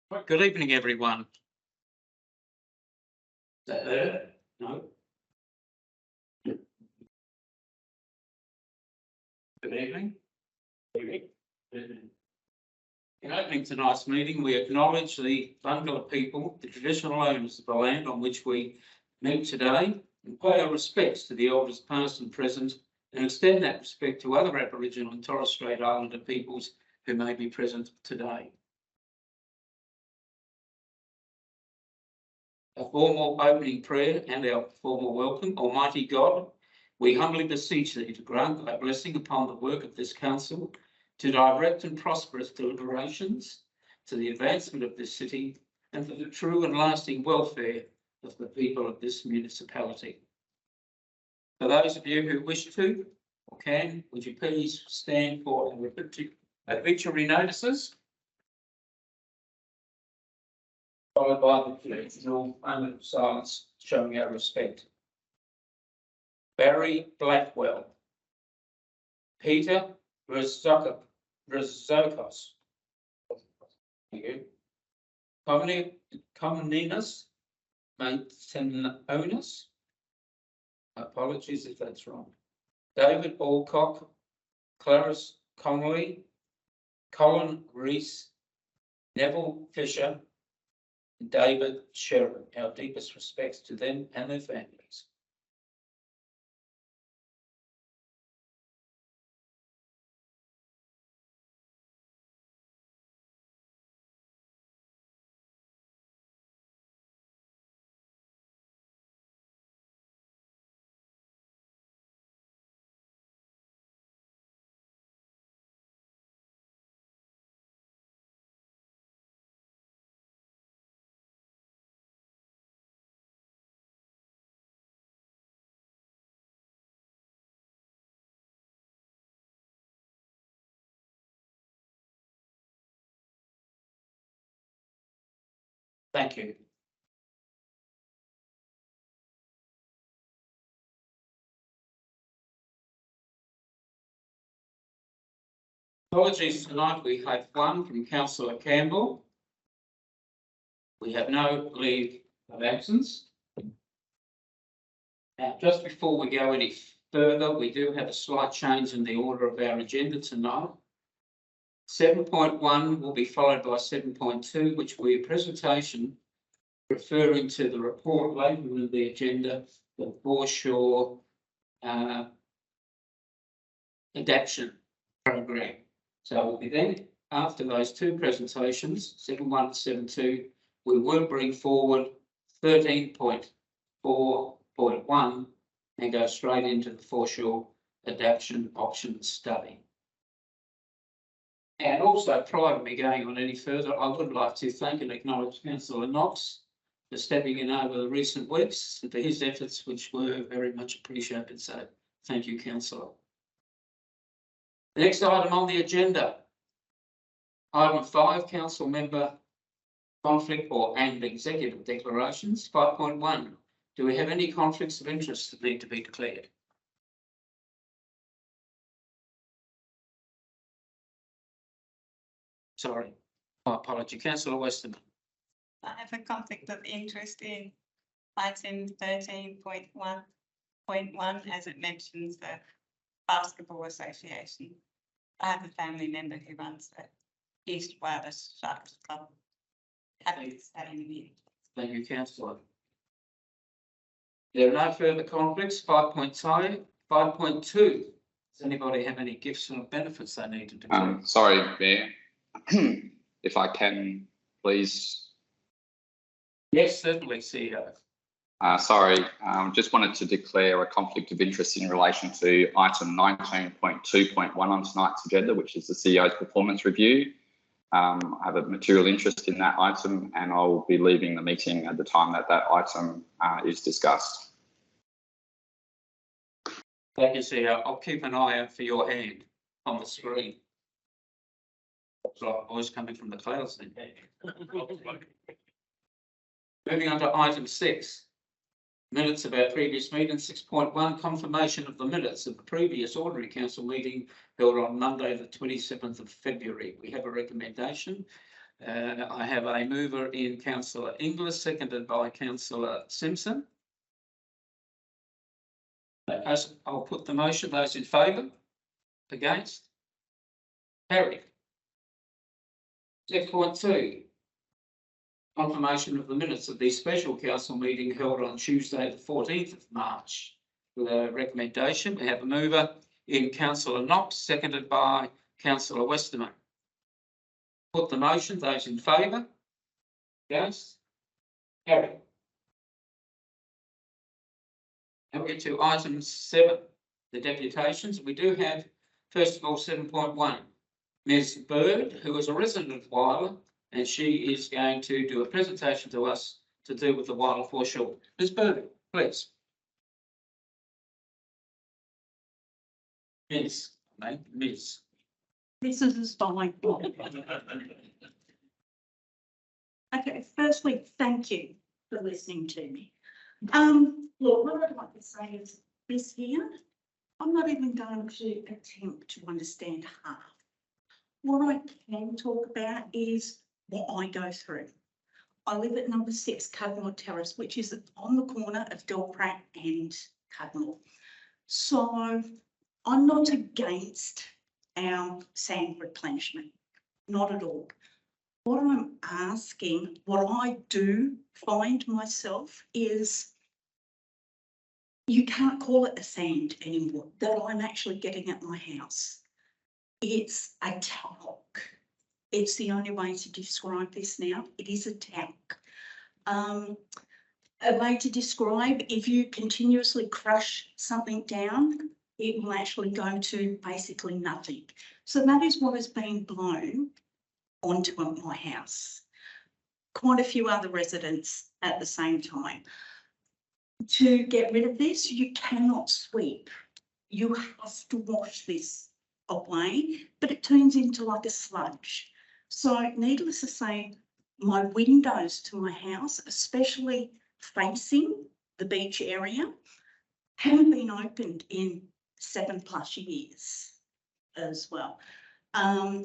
Good evening, everyone. Is that better? No. Good evening. In opening tonight's meeting, we acknowledge the Whyalla people, the traditional owners of the land on which we meet today, and pay our respects to the elders past and present, and extend that respect to other Aboriginal and Torres Strait Islander peoples who may be present today. A formal opening prayer and our formal welcome. Almighty God, we humbly beseech thee to grant thy blessing upon the work of this council, to direct and prosper its deliberations, to the advancement of this city, and for the true and lasting welfare of the people of this municipality. For those of you who wish to or can, would you please stand for obituary notices? Followed by the traditional moment of silence showing our respect. Barry Blackwell, Peter Rizokos, Comininas Maitenonis, apologies if that's wrong. David Alcock, Clarice Connolly, Colin Rees, Neville Fisher, David Sheridan. Our deepest respects to them and their families. Thank you. Apologies tonight, we have one from Councillor Campbell. We have no leave of absence. Now, just before we go any further, we do have a slight change in the order of our agenda tonight. 7.1 will be followed by 7.2, which will be a presentation referring to the report later in the agenda, the foreshore adaptation program. So we'll be then, after those two presentations, 7.1 and 7.2, we will bring forward 13.4.1 and go straight into the foreshore adaptation option study. And also, prior to me going on any further, I would like to thank and acknowledge Councillor Knox for stepping in over the recent weeks and for his efforts, which were very much appreciated. So thank you, Councillor. The next item on the agenda, item 5, Council Member Conflict and Executive Declarations. 5.1, do we have any conflicts of interest that need to be declared? Sorry, my apology. Councillor Westerman. I have a conflict of interest in item 13.1.1 as it mentions the Basketball Association. I have a family member who runs the East Whyalla Sharks Club. Happy to stay in the meeting. Thank you, Councillor. There are no further conflicts. 5.2. Does anybody have any gifts or benefits they need to declare? Sorry, Mayor. If I can, please. Yes, certainly, CEO. Sorry, just wanted to declare a conflict of interest in relation to item 19.2.1 on tonight's agenda, which is the CEO's performance review. I have a material interest in that item and I'll be leaving the meeting at the time that that item is discussed. Thank you, CEO. I'll keep an eye out for your hand on the screen. So voice coming from the clouds then. Moving on to item 6. Minutes of our previous meeting. 6.1, confirmation of the minutes of the previous ordinary council meeting held on Monday the 27th of February. We have a recommendation. I have a mover in councillor Inglis, seconded by councillor Simpson. As I'll put the motion, those in favour, against, carried. 6.2. Confirmation of the minutes of the special council meeting held on Tuesday, the 14th of March. With a recommendation, we have a mover in councillor Knox, seconded by councillor Westerman. Put the motion, those in favour, against, carried. Now we get to item 7, the deputations. We do have, first of all, 7.1. Ms. Bird, who is a resident of Whyalla, and she is going to do a presentation to us to do with the Whyalla foreshore. Ms. Bird, please. Ms. Ms. This is fine. Okay, firstly, thank you for listening to me. Look, what I'd like to say is this here, I'm not even going to attempt to understand half. What I can talk about is what I go through. I live at number 6 Cudmore Terrace, which is on the corner of Delpratt and Cudmore. So I'm not against our sand replenishment, not at all. What I'm asking, what I do find myself is you can't call it a sand anymore that I'm actually getting at my house. It's a talc. It's the only way to describe this now. It is a talc. A way to describe, if you continuously crush something down, it will actually go to basically nothing. So that is what is being blown onto my house. Quite a few other residents at the same time. To get rid of this, you cannot sweep. You have to wash this away, but it turns into like a sludge. So needless to say, my windows to my house, especially facing the beach area, haven't been opened in 7+ years as well.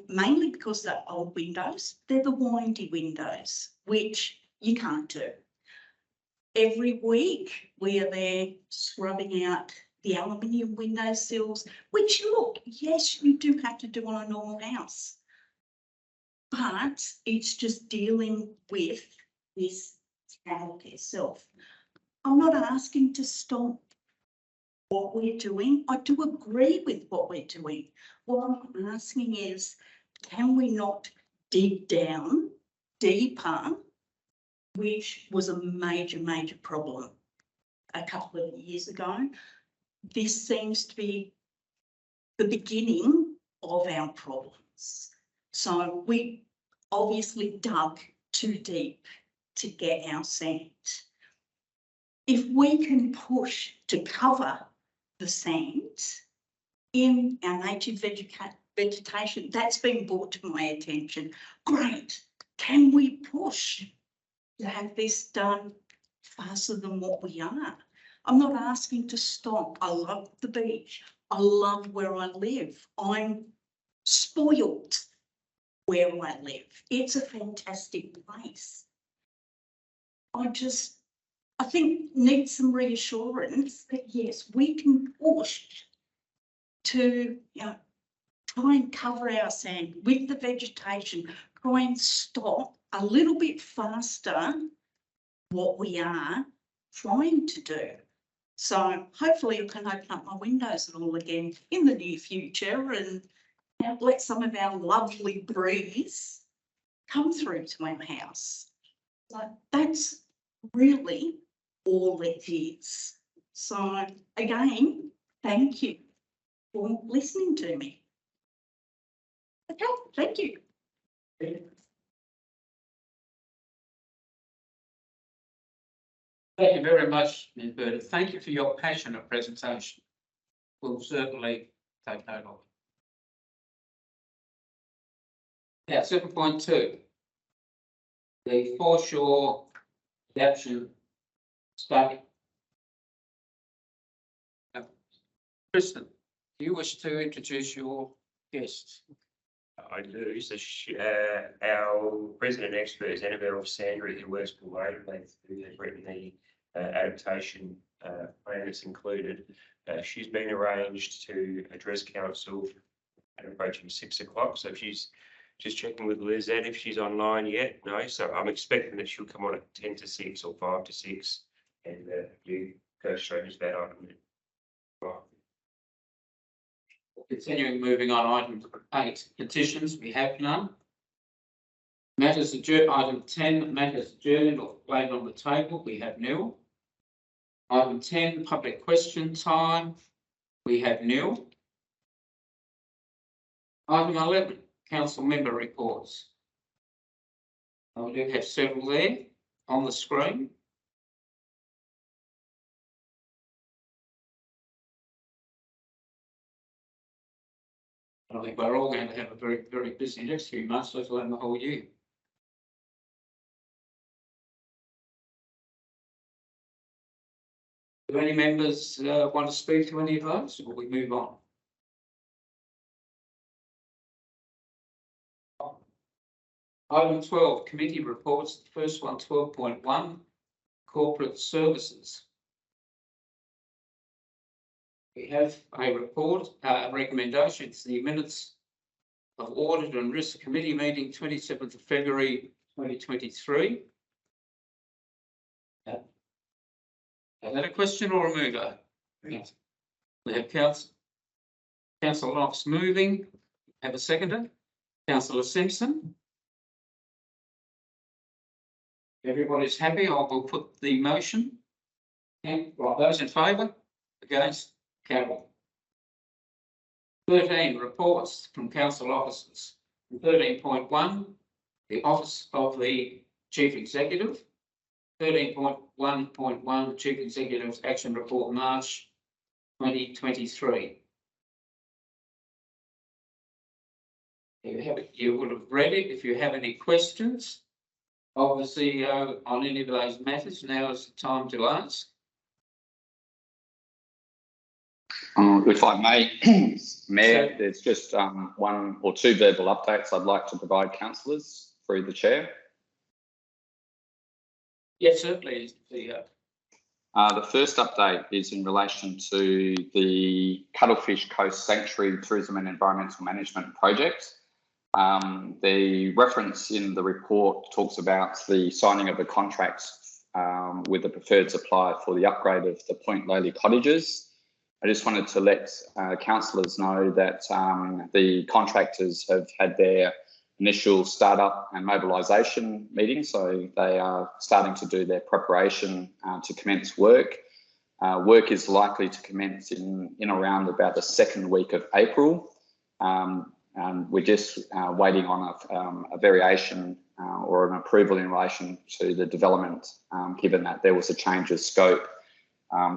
Mainly because they're old windows. They're the windy windows, which you can't do. Every week we are there scrubbing out the aluminium window sills, which look, yes, you do have to do on a normal house. But it's just dealing with this talc itself. I'm not asking to stop what we're doing. I do agree with what we're doing. What I'm asking is, can we not dig down deeper, which was a major, major problem a couple of years ago. This seems to be the beginning of our problems. So we obviously dug too deep to get our sand. If we can push to cover the sand in our native vegetation, that's been brought to my attention. Great. Can we push to have this done faster than what we are? I'm not asking to stop. I love the beach. I love where I live. I'm spoiled where I live. It's a fantastic place. I think need some reassurance that yes, we can push to try and cover our sand with the vegetation, try and stop a little bit faster what we are trying to do. So hopefully I can open up my windows and all again in the near future and let some of our lovely breeze come through to our house. So that's really all it is. So again, thank you for listening to me. Okay, thank you. Thank you very much, Ms. Bird. Thank you for your passionate presentation. We'll certainly take note of it. Now, 7.2. The foreshore adaptation study. Kristen, do you wish to introduce your guests? I do. So our resident expert is Annabelle Sandry, who works for Whyalla, who has written the adaptation plan that's included. She's been arranged to address council at approaching 6 o'clock. So she's just checking with Liz if she's online yet. No, so I'm expecting that she'll come on at 10 to 6 or 5 to 6, and you go straight into that item. Right. Continuing, moving on, item 8, petitions, we have none. Matters adjourned, item 10, matters adjourned or laid on the table, we have nil. Item 10, public question time, we have nil. Item 11, council member reports. We do have several there on the screen. I think we're all going to have a very, very busy next few months, let alone the whole year. Do any members want to speak to any of those, or we move on? Item 12, committee reports. The first one, 12.1, corporate services. We have a report, recommendations, the minutes of Audit and Risk Committee meeting 27th of February 2023. Is that a question or a mover? Yes. We have Councillor Knox moving. Have a seconder. Councillor Simpson. Everybody's happy. I will put the motion. Okay. Right, those in favour? Against? Carried. 13, reports from council officers. 13.1, the Office of the Chief Executive. 13.1.1, Chief Executive's Action Report, March 2023. You would have read it. If you have any questions of the CEO on any of those matters, now is the time to ask. If I may, Mayor, there's just one or two verbal updates I'd like to provide councillors through the chair. Yes, certainly, CEO. The first update is in relation to the Cuttlefish Coast Sanctuary Tourism and Environmental Management Project. The reference in the report talks about the signing of the contract with the preferred supplier for the upgrade of the Point Lowly cottages. I just wanted to let councillors know that the contractors have had their initial startup and mobilisation meeting, so they are starting to do their preparation to commence work. Work is likely to commence in around about the second week of April. We're just waiting on a variation or an approval in relation to the development, given that there was a change of scope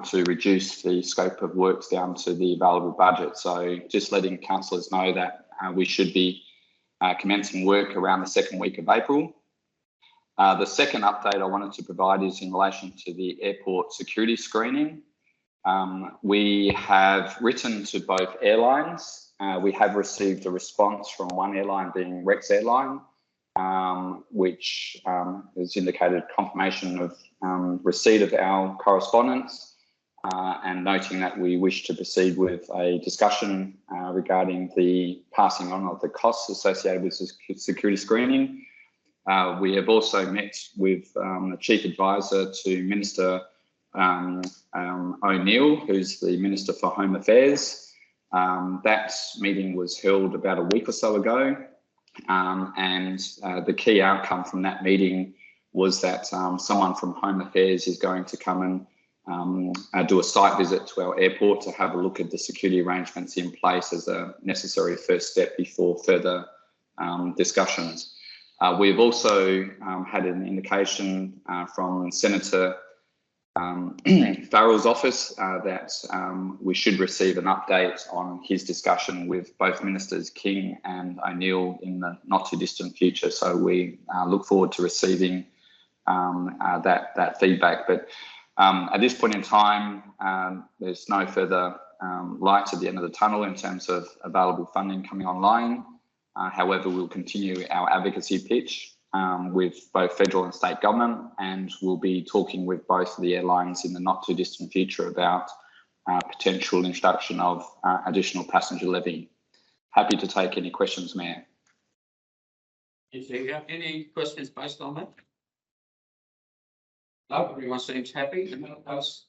to reduce the scope of works down to the available budget. So just letting councillors know that we should be commencing work around the second week of April. The second update I wanted to provide is in relation to the airport security screening. We have written to both airlines. We have received a response from one airline, being Rex Airline, which has indicated confirmation of receipt of our correspondence and noting that we wish to proceed with a discussion regarding the passing on of the costs associated with security screening. We have also met with the Chief Advisor to Minister O'Neill, who's the Minister for Home Affairs. That meeting was held about a week or so ago, and the key outcome from that meeting was that someone from Home Affairs is going to come and do a site visit to our airport to have a look at the security arrangements in place as a necessary first step before further discussions. We've also had an indication from Senator Farrell's office that we should receive an update on his discussion with both Ministers King and O'Neill in the not too distant future. So we look forward to receiving that feedback. But at this point in time, there's no further light at the end of the tunnel in terms of available funding coming online. However, we'll continue our advocacy pitch with both federal and state government, and we'll be talking with both of the airlines in the not too distant future about potential introduction of additional passenger levy. Happy to take any questions, Mayor. Is there any questions based on that? No, everyone seems happy. And us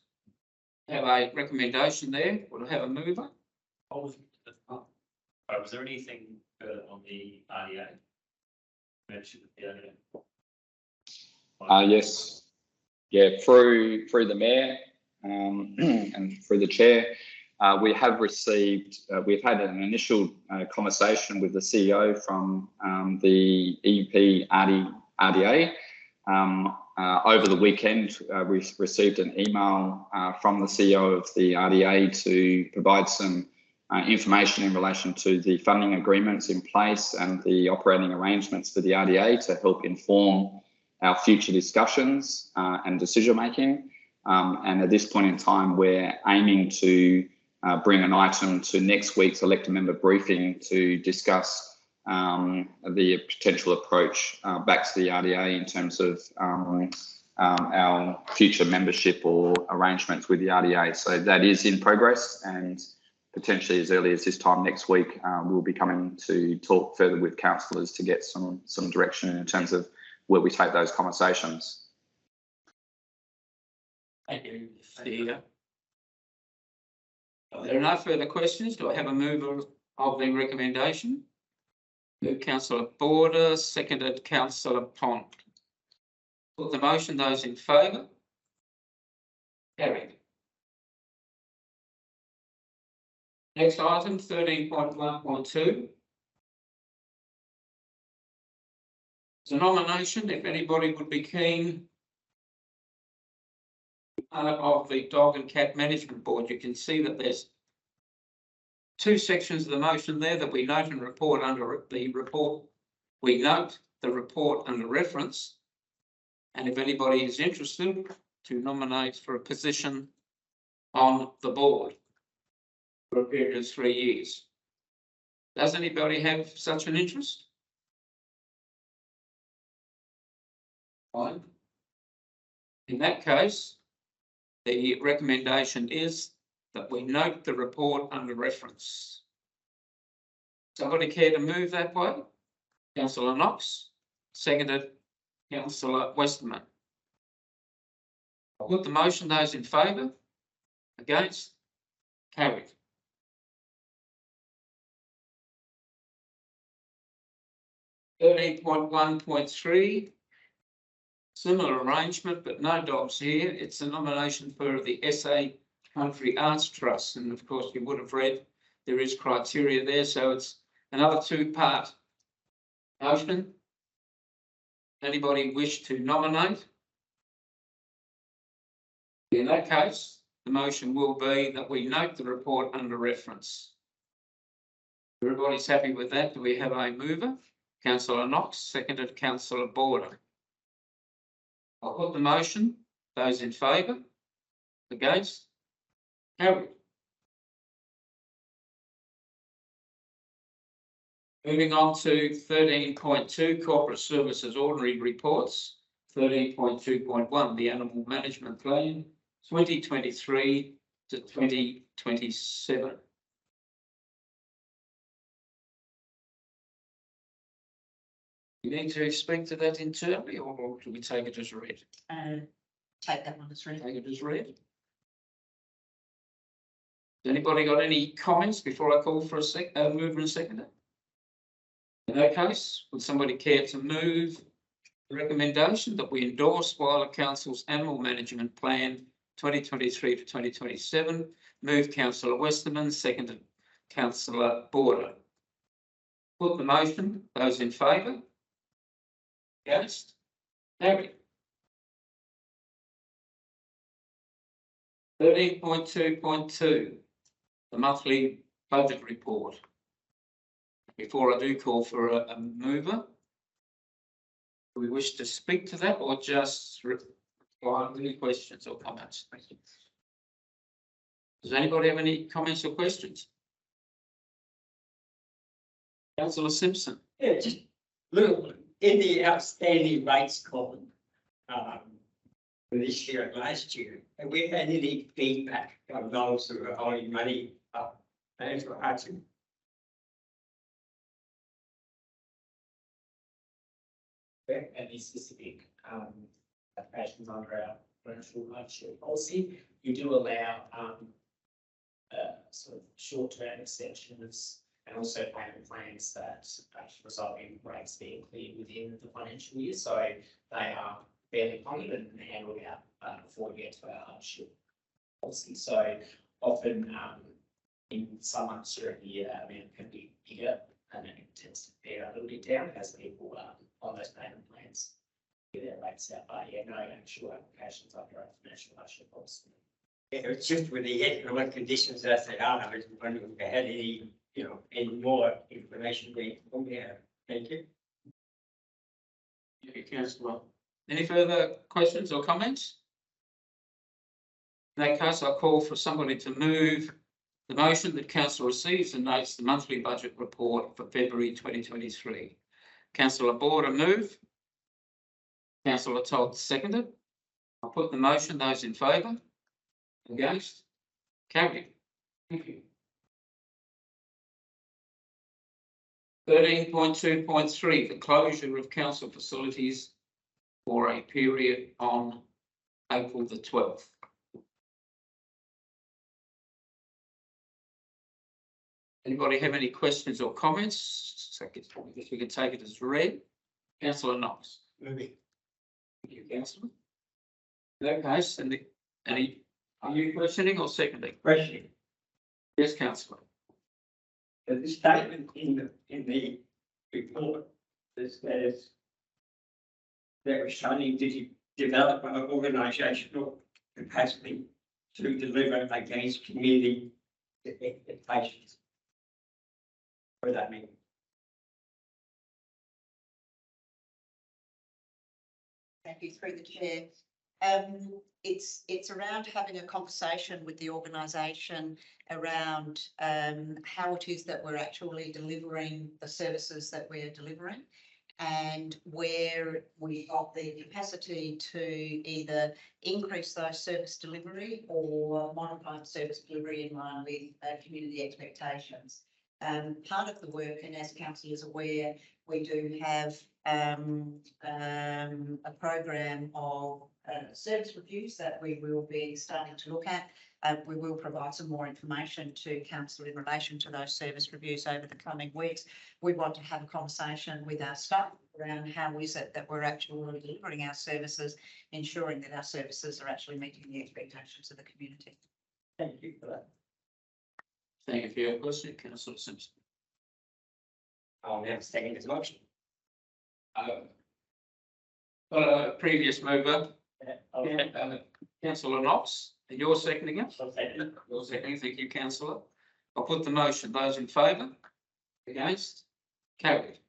have a recommendation there. We'll have a mover. Was there anything on the RDA? Mentioned the RDA. Yes, yeah, through the Mayor and through the Chair, we have received, we've had an initial conversation with the CEO from the EP RDA. Over the weekend, we received an email from the CEO of the RDA to provide some information in relation to the funding agreements in place and the operating arrangements for the RDA to help inform our future discussions and decision making. And at this point in time, we're aiming to bring an item to next week's elected member briefing to discuss the potential approach back to the RDA in terms of our future membership or arrangements with the RDA. So that is in progress, and potentially as early as this time next week, we'll be coming to talk further with councillors to get some direction in terms of where we take those conversations. Thank you. There are no further questions. Do I have a mover of the recommendation? Moved Councillor Border, seconded Councillor Pond. Put the motion, those in favour? Carried. Next item, 13.1.2. It's a nomination, if anybody would be keen, of the Dog and Cat Management Board. You can see that there's two sections of the motion there that we note and report under the report. We note the report under reference, and if anybody is interested to nominate for a position on the board for a period of 3 years. Does anybody have such an interest? Fine. In that case, the recommendation is that we note the report under reference. Somebody care to move that way? Councillor Knox, seconded Councillor Westerman. I'll put the motion, those in favour? Against? Carried. .1.3, similar arrangement, but no dogs here. It's a nomination for the SA Country Arts Trust, and of course you would have read there is criteria there, so it's another two-part motion. Anybody wish to nominate? In that case, the motion will be that we note the report under reference. Everybody's happy with that. Do we have a mover? Councillor Knox, seconded Councillor Border. I'll put the motion. Those in favour? Against? Carried. Moving on to 13.2, Corporate Services Ordinary Reports. 13.2.1, the Animal Management Plan, 2023 to 2027. You need to speak to that internally, or do we take it as read? Take that one as read. Take it as read. Has anybody got any comments before I call for a mover and seconder? In that case, would somebody care to move the recommendation that we endorse Whyalla Council's Animal Management Plan 2023 to 2027? Move Councillor Westerman, seconded Councillor Border. Put the motion. Those in favour? Against? Carried. 13.2.2, the monthly budget report. Before I do call for a mover, do we wish to speak to that or just reply to any questions or comments? Does anybody have any comments or questions? Councillor Simpson. Yeah, just look, in the outstanding rates column, for this year and last year, have we had any feedback from those who are owing money up? Thanks for asking. Any specific applications under our financial hardship policy, you do allow sort of short-term extensions and also payment plans that result in rates being cleared within the financial year. So they are fairly common and handled out before we get to our hardship policy. So often in some months during the year, that amount can be bigger and it tends to bear a little bit down as people on those payment plans get their rates out. But yeah, no actual applications under our financial hardship policy. Yeah, it's just with the economic conditions as they are, I was wondering if we had any, any more information being from there. Thank you. Thank you, Councillor. Any further questions or comments? In that case, I'll call for somebody to move the motion that council receives and notes the monthly budget report for February 2023. Councillor Border move. Councillor Todd seconded. I'll put the motion. Those in favour? Against? Carried. Thank you. 13.2.3, the closure of council facilities for a period on April the 12th. Anybody have any questions or comments? So I guess we can take it as read. Councillor Knox. Moving. Thank you, Councillor. In that case, are you questioning or seconding? Question. Yes, Councillor. The statement in the report that says that we're starting to develop an organisational capacity to deliver against community expectations. What does that mean? Thank you, through the chair. It's around having a conversation with the organisation around how it is that we're actually delivering the services that we're delivering, and where we've got the capacity to either increase those service delivery or modify the service delivery in line with community expectations. Part of the work, and as council is aware, we do have a program of service reviews that we will be starting to look at. We will provide some more information to council in relation to those service reviews over the coming weeks. We want to have a conversation with our staff around how is it that we're actually delivering our services, ensuring that our services are actually meeting the expectations of the community. Thank you for that. Thank you for your question, Councillor Simpson. I'll now second this motion. Previous mover, Councillor Knox, and you're seconding it? You're seconding, thank you, Councillor. I'll put the motion. Those in favour? Against? Carried.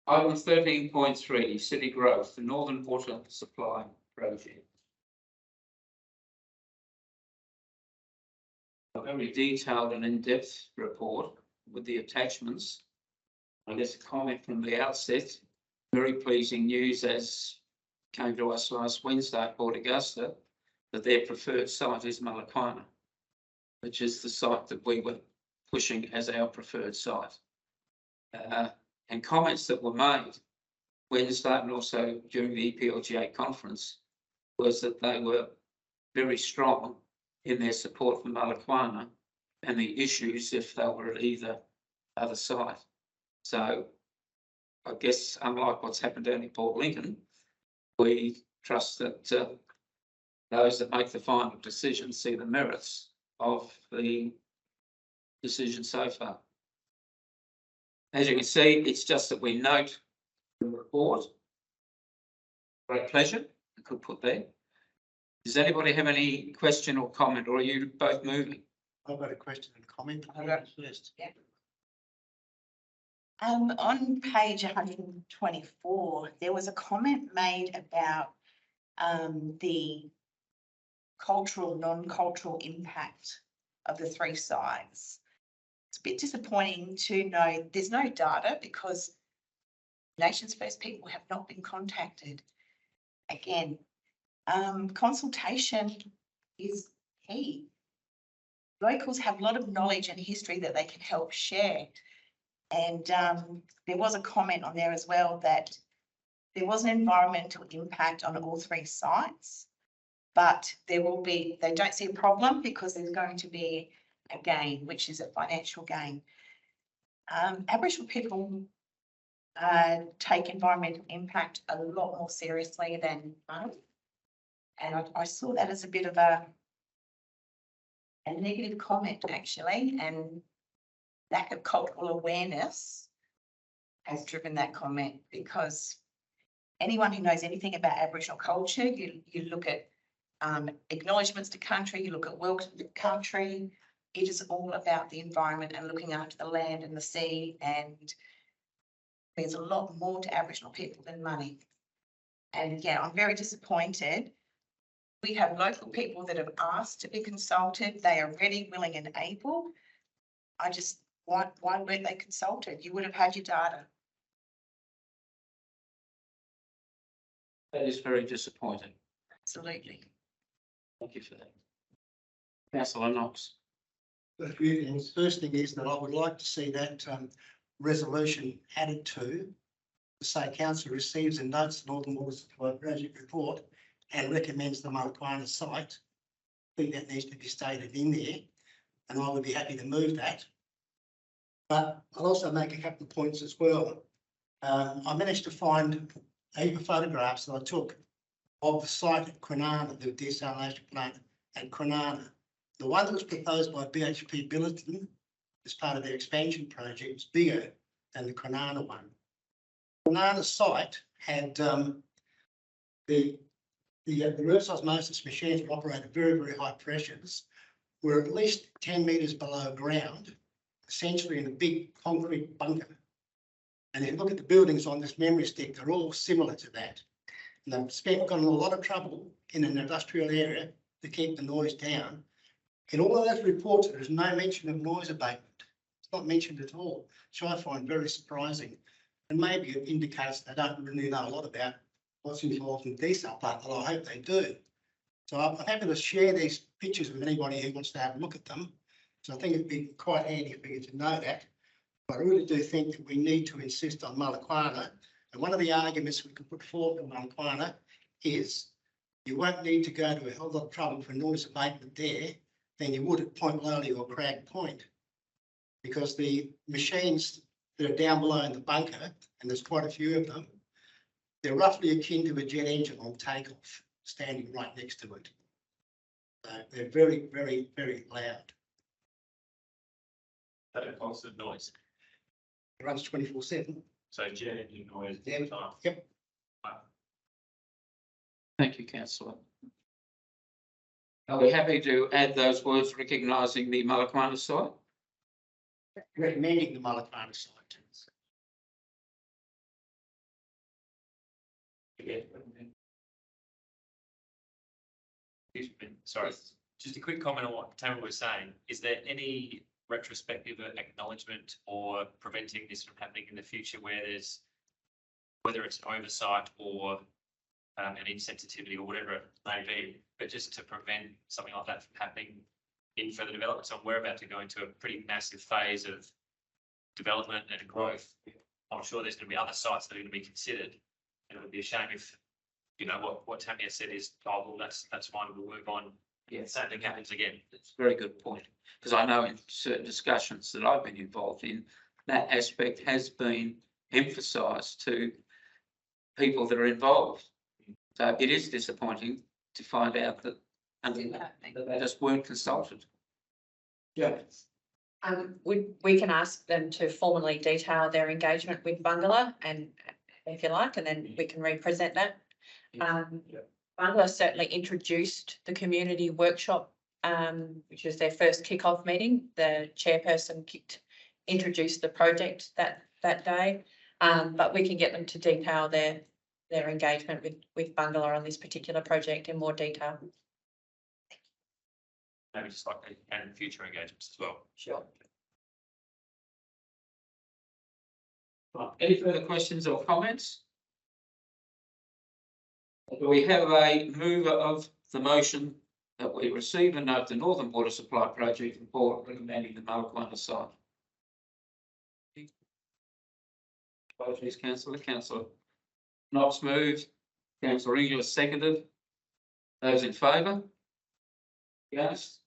Item 13.3, City Growth, the Northern Water Supply Project. A very detailed and in-depth report with the attachments. I guess a comment from the outset. Very pleasing news as came to us last Wednesday at Port Augusta that their preferred site is Malakina, which is the site that we were pushing as our preferred site. And comments that were made Wednesday and also during the EPLGA conference was that they were very strong in their support for Malakina and the issues if they were at either other site. So I guess unlike what's happened down in Port Lincoln, we trust that those that make the final decision see the merits of the decision so far. As you can see, it's just that we note the report. Great pleasure, I could put there. Does anybody have any question or comment, or are you both moving? I've got a question and comment. First. Yeah. On page 124, there was a comment made about the cultural, non-cultural impact of the 3 sites. It's a bit disappointing to know there's no data because Nations First people have not been contacted. Again, consultation is key. Locals have a lot of knowledge and history that they can help share. And there was a comment on there as well that there was an environmental impact on all 3 sites, but there will be, they don't see a problem because there's going to be a gain, which is a financial gain. Aboriginal people take environmental impact a lot more seriously than money. And I saw that as a bit of a negative comment actually, and lack of cultural awareness has driven that comment, because anyone who knows anything about Aboriginal culture, you look at acknowledgements to country, you look at welcome to country, it is all about the environment and looking after the land and the sea, and there's a lot more to Aboriginal people than money. And yeah, I'm very disappointed. We have local people that have asked to be consulted. They are ready, willing and able. I just, why weren't they consulted? You would have had your data. That is very disappointing. Absolutely. Thank you for that. Councillor Knox. A few things. First thing is that I would like to see that resolution added to say council receives and notes the Northern Water Supply Project report and recommends the Whyalla site. I think that needs to be stated in there, and I would be happy to move that. But I'll also make a couple of points as well. I managed to find photographs that I took of the site at Kwinana, the desalination plant at Kwinana. The one that was proposed by BHP Billiton as part of their expansion project was bigger than the Kwinana one. Kwinana site had the reverse osmosis machines were operated at very, very high pressures. We're at least 10 metres below ground, essentially in a big concrete bunker. And if you look at the buildings on this memory stick, they're all similar to that. And they've gotten a lot of trouble in an industrial area to keep the noise down. In all of those reports, there is no mention of noise abatement. It's not mentioned at all, which I find very surprising. And maybe it indicates they don't really know a lot about what's involved in desal plant, but I hope they do. So I'm happy to share these pictures with anybody who wants to have a look at them. So I think it'd be quite handy for you to know that. But I really do think that we need to insist on Whyalla. And one of the arguments we can put forward to Whyalla is you won't need to go to a whole lot of trouble for noise abatement there than you would at Point Lowly or Crag Point, because the machines that are down below in the bunker, and there's quite a few of them, they're roughly akin to a jet engine on takeoff, standing right next to it. So they're very, very, very loud. That a constant noise. It runs 24/7. So jet engine noise. Yeah. Yep. Thank you, councillor. Are we happy to add those words recognising the Whyalla site? Recommending the Whyalla site. Sorry, just a quick comment on what Tamara was saying. Is there any retrospective acknowledgement or preventing this from happening in the future where there's, whether it's oversight or an insensitivity or whatever it may be, but just to prevent something like that from happening in further development? So we're about to go into a pretty massive phase of development and growth. I'm sure there's going to be other sites that are going to be considered, and it would be a shame if, you know, what Tamia said is, oh, well, that's fine, we'll move on. Yeah, same thing happens again. It's a very good point, because I know in certain discussions that I've been involved in, that aspect has been emphasised to people that are involved. So it is disappointing to find out that, that they just weren't consulted. Yeah. We can ask them to formally detail their engagement with Whyalla, and if you like, and then we can represent that. Whyalla certainly introduced the community workshop, which was their first kick-off meeting. The chairperson introduced the project that day, but we can get them to detail their engagement with Whyalla on this particular project in more detail. maybe just like and future engagements as well. Sure. Right, any further questions or comments? Do we have a mover of the motion that we receive and note the Northern Water Supply Project report recommending the Whyalla site? Apologies, councillor. Councillor Knox moved. Councillor Inglis seconded. Those in favour? Yes.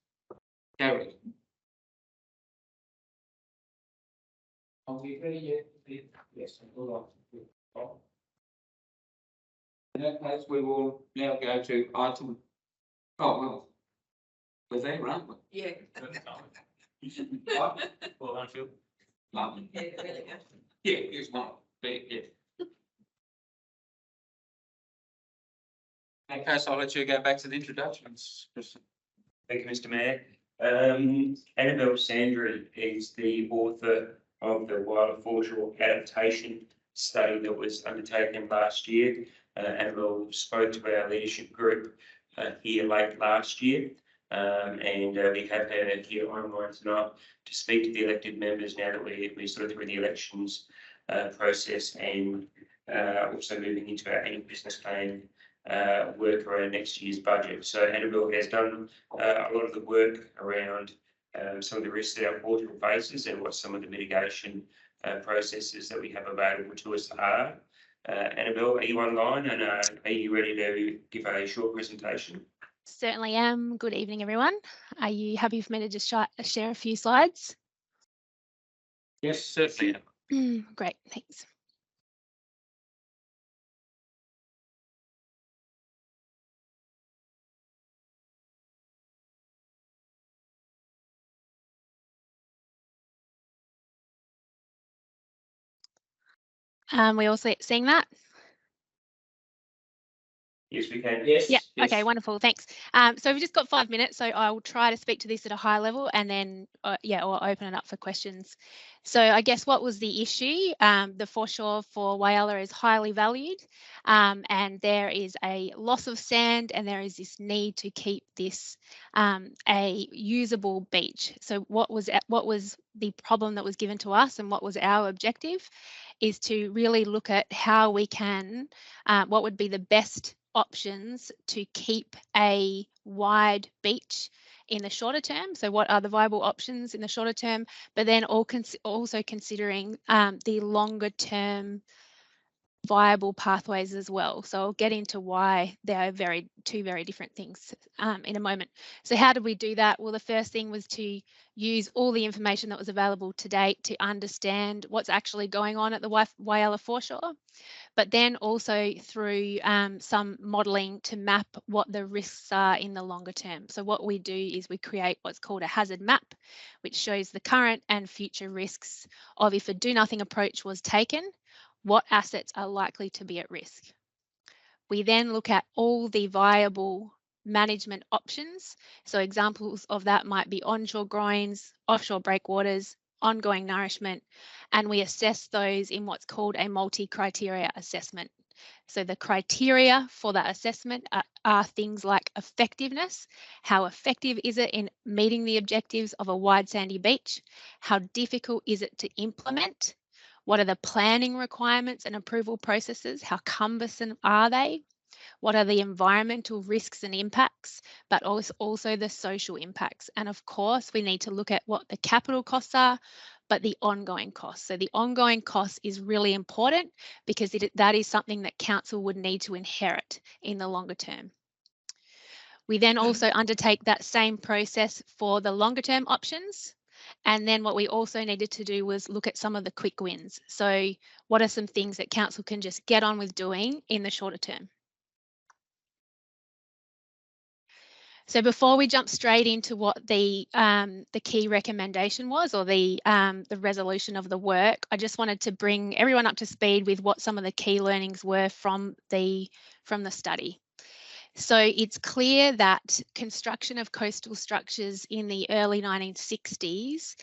Carried. Are we ready yet? Yes. All right. In that case, we will now go to item. Oh, well. We're there, aren't we? Yeah. Right. Well done, Phil. Lovely. Yeah, really good. Yeah, here's one. Yeah. Okay, so I'll let you go back to the introductions, Kristen. Thank you, Mr Mayor. Annabelle Sandry is the author of the Whyalla foreshore adaptation study that was undertaken last year. Annabelle spoke to our leadership group here late last year. And we have her here online tonight to speak to the elected members now that we're sort of through the elections process and also moving into our annual business plan work around next year's budget. So Annabelle has done a lot of the work around some of the risks that our portal faces and what some of the mitigation processes that we have available to us are. Annabelle, are you online and are you ready to give a short presentation? Certainly am. Good evening, everyone. Are you happy for me to just share a few slides? Yes, certainly. Great, thanks. We also seeing that? Yes, we can. Yes. Yeah. Yes. Okay. Wonderful. Thanks. So we've just got 5 minutes, so I'll try to speak to this at a high level, and then or open it up for questions. So I guess what was the issue? The foreshore for Whyalla is highly valued, and there is a loss of sand, and there is this need to keep this a usable beach. So what was the problem that was given to us, and what was our objective, is to really look at how we can, what would be the best options to keep a wide beach in the shorter term. So what are the viable options in the shorter term, but then also considering the longer term viable pathways as well. So I'll get into why they are two very different things in a moment. So how did we do that? Well, the first thing was to use all the information that was available to date to understand what's actually going on at the Whyalla foreshore, but then also through some modelling to map what the risks are in the longer term. So what we do is we create what's called a hazard map, which shows the current and future risks of if a do nothing approach was taken, what assets are likely to be at risk. We then look at all the viable management options. So examples of that might be onshore groins, offshore breakwaters, ongoing nourishment, and we assess those in what's called a multi-criteria assessment. So the criteria for that assessment are things like effectiveness. How effective is it in meeting the objectives of a wide sandy beach? How difficult is it to implement? What are the planning requirements and approval processes? How cumbersome are they? What are the environmental risks and impacts, but also the social impacts? And of course, we need to look at what the capital costs are, but the ongoing costs. So the ongoing cost is really important because that is something that council would need to inherit in the longer term. We then also undertake that same process for the longer term options. And then what we also needed to do was look at some of the quick wins. So what are some things that council can just get on with doing in the shorter term? So before we jump straight into what the key recommendation was, or the resolution of the work, I just wanted to bring everyone up to speed with what some of the key learnings were from the study. So it's clear that construction of coastal structures in the early 1960s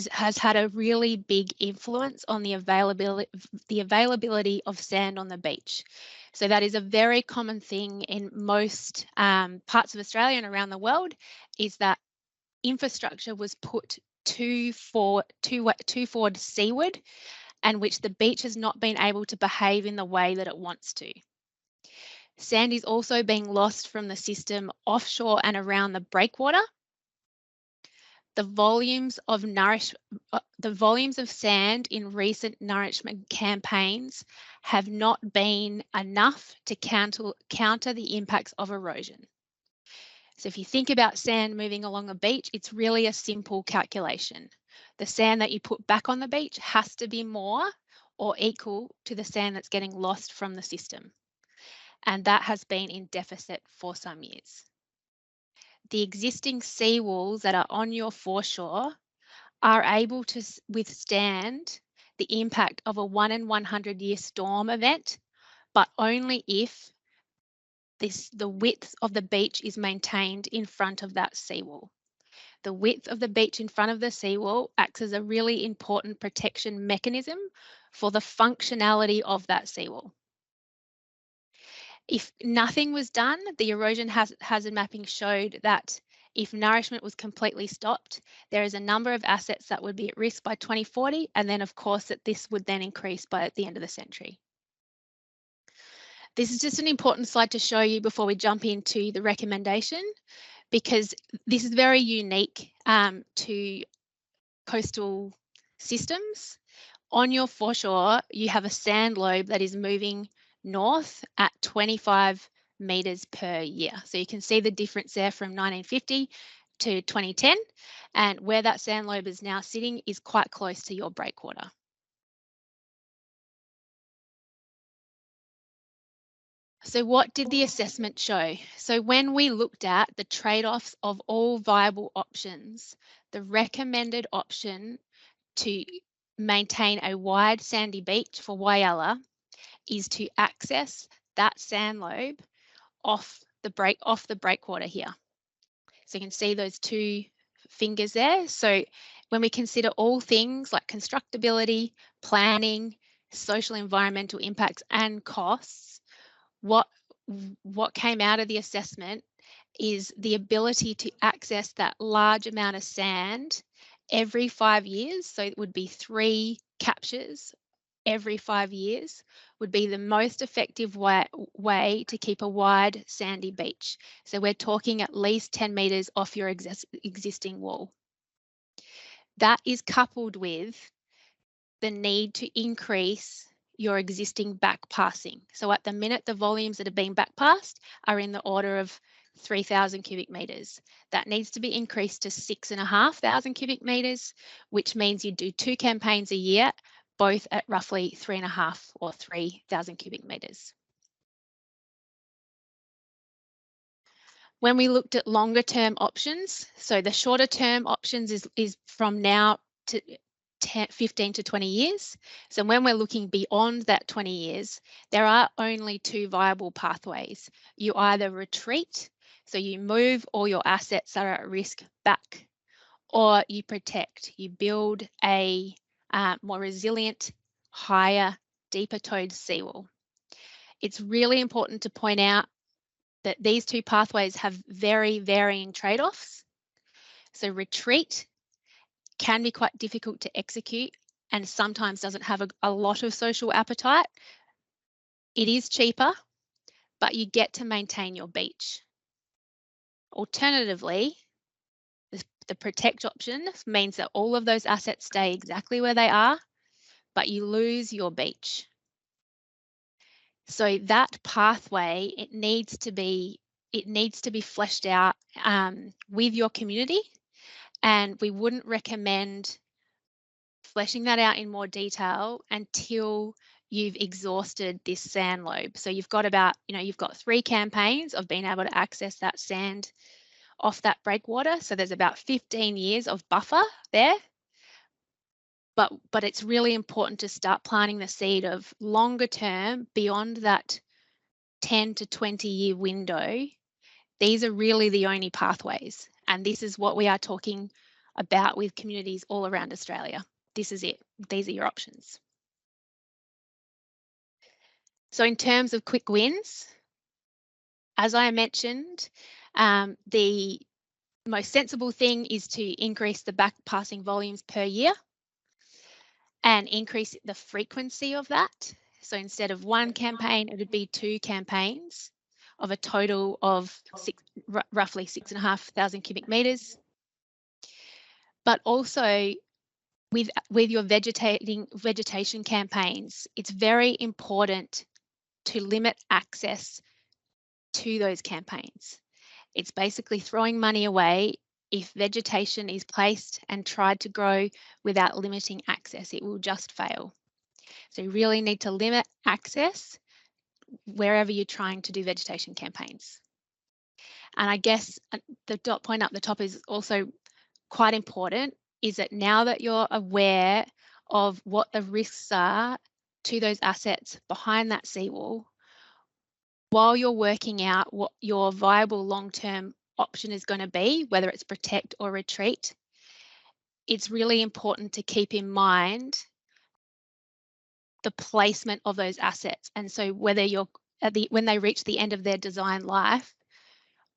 has had a really big influence on the availability of sand on the beach. So that is a very common thing in most parts of Australia and around the world, is that infrastructure was put too forward seaward, and which the beach has not been able to behave in the way that it wants to. Sand is also being lost from the system offshore and around the breakwater. The volumes of sand in recent nourishment campaigns have not been enough to counter the impacts of erosion. So if you think about sand moving along a beach, it's really a simple calculation. The sand that you put back on the beach has to be more or equal to the sand that's getting lost from the system. And that has been in deficit for some years. The existing seawalls that are on your foreshore are able to withstand the impact of a 1 in 100 year storm event, but only if the width of the beach is maintained in front of that seawall. The width of the beach in front of the seawall acts as a really important protection mechanism for the functionality of that seawall. If nothing was done, the erosion hazard mapping showed that if nourishment was completely stopped, there is a number of assets that would be at risk by 2040, and then of course that this would then increase by the end of the century. This is just an important slide to show you before we jump into the recommendation, because this is very unique to coastal systems. On your foreshore, you have a sand lobe that is moving north at 25 metres per year. So you can see the difference there from 1950 to 2010, and where that sand lobe is now sitting is quite close to your breakwater. So what did the assessment show? So when we looked at the trade-offs of all viable options, the recommended option to maintain a wide sandy beach for Whyalla is to access that sand lobe off the breakwater here. So you can see those two fingers there. So when we consider all things like constructability, planning, social environmental impacts and costs, what came out of the assessment is the ability to access that large amount of sand every 5 years. So it would be 3 captures every 5 years would be the most effective way to keep a wide sandy beach. So we're talking at least 10 metres off your existing wall. That is coupled with the need to increase your existing back passing. So at the minute, the volumes that are being back passed are in the order of 3,000 cubic metres. That needs to be increased to 6,500 cubic metres, which means you do 2 campaigns a year, both at roughly 3,500 or 3,000 cubic metres. When we looked at longer term options, so the shorter term options is from now to 15 to 20 years. So when we're looking beyond that 20 years, there are only 2 viable pathways. You either retreat, so you move all your assets that are at risk back, or you protect, you build a more resilient, higher, deeper toed seawall. It's really important to point out that these 2 pathways have very varying trade-offs. So retreat can be quite difficult to execute and sometimes doesn't have a lot of social appetite. It is cheaper, but you get to maintain your beach. Alternatively, the protect option means that all of those assets stay exactly where they are, but you lose your beach. So that pathway, it needs to be fleshed out with your community, and we wouldn't recommend fleshing that out in more detail until you've exhausted this sand lobe. So you've got you've got 3 campaigns of being able to access that sand off that breakwater. So there's about 15 years of buffer there. But it's really important to start planting the seed of longer term, beyond that 10 to 20 year window. These are really the only pathways. And this is what we are talking about with communities all around Australia. This is it. These are your options. So in terms of quick wins, as I mentioned, the most sensible thing is to increase the back passing volumes per year and increase the frequency of that. So instead of one campaign, it would be 2 campaigns of a total of roughly 6,500 cubic meters. But also with your vegetation campaigns, it's very important to limit access to those campaigns. It's basically throwing money away if vegetation is placed and tried to grow without limiting access. It will just fail. So you really need to limit access wherever you're trying to do vegetation campaigns. And I guess the dot point up the top is also quite important, is that now that you're aware of what the risks are to those assets behind that seawall, while you're working out what your viable long-term option is going to be, whether it's protect or retreat, it's really important to keep in mind the placement of those assets. And so whether you're when they reach the end of their design life,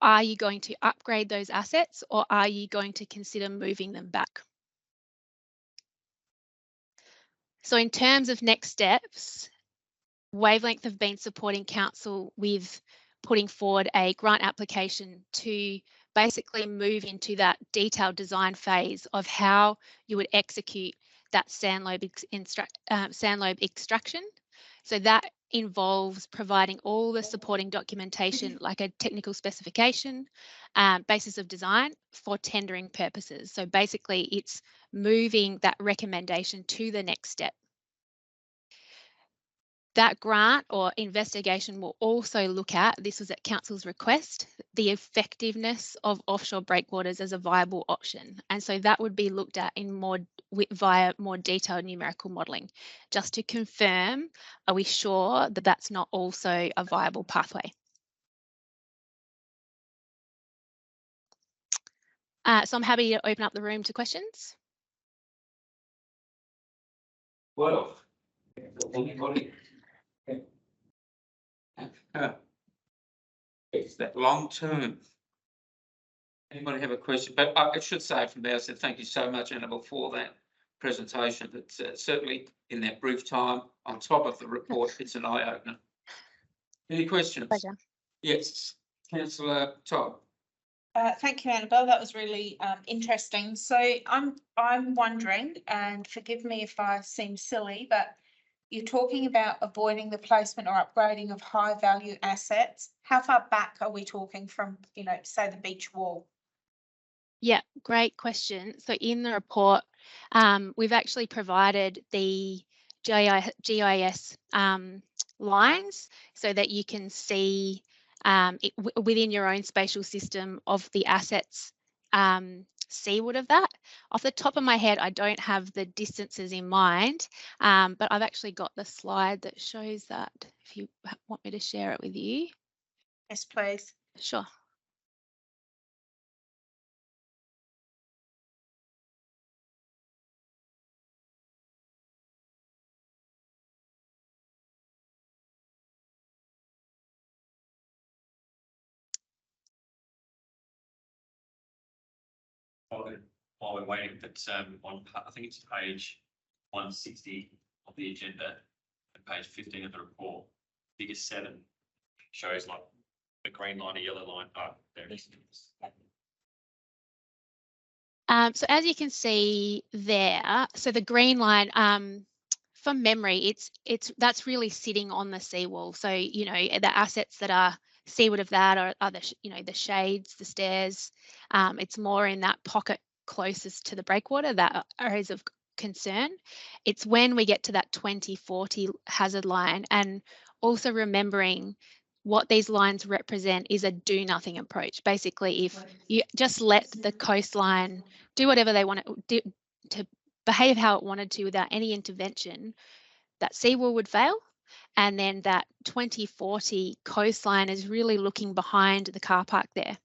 are you going to upgrade those assets or are you going to consider moving them back? So in terms of next steps, Wavelength have been supporting council with putting forward a grant application to basically move into that detailed design phase of how you would execute that sand lobe extraction. So that involves providing all the supporting documentation, like a technical specification, basis of design for tendering purposes. So basically it's moving that recommendation to the next step. That grant or investigation will also look at, this was at council's request, the effectiveness of offshore breakwaters as a viable option. And so that would be looked at in via more detailed numerical modelling, just to confirm, are we sure that that's not also a viable pathway? So I'm happy to open up the room to questions. Well, anybody? It's that long term. Anybody have a question? But I should say from there, so thank you so much, Annabelle, for that presentation. It's certainly in that brief time on top of the report, it's an eye opener. Any questions? Pleasure. Yes, Councillor Todd. Thank you, Annabelle. That was really interesting. So I'm wondering, and forgive me if I seem silly, but you're talking about avoiding the placement or upgrading of high value assets. How far back are we talking from, you know, say the beach wall? Yeah, great question. So in the report, we've actually provided the GIS lines so that you can see within your own spatial system of the assets seaward of that. Off the top of my head, I don't have the distances in mind, but I've actually got the slide that shows that if you want me to share it with you. Yes, please. Sure. While we're waiting, but I think it's page 160 of the agenda and page 15 of the report, figure 7 shows like the green line, a yellow line. Oh, there it is. So as you can see there, so the green line, from memory, that's really sitting on the seawall. So, you know, the assets that are seaward of that are the, you know, the shades, the stairs. It's more in that pocket closest to the breakwater that areas of concern. It's when we get to that 2040 hazard line, and also remembering what these lines represent is a do nothing approach. Basically, if you just let the coastline do whatever they want to do, to behave how it wanted to without any intervention, that seawall would fail. And then that 2040 coastline is really looking behind the car park there.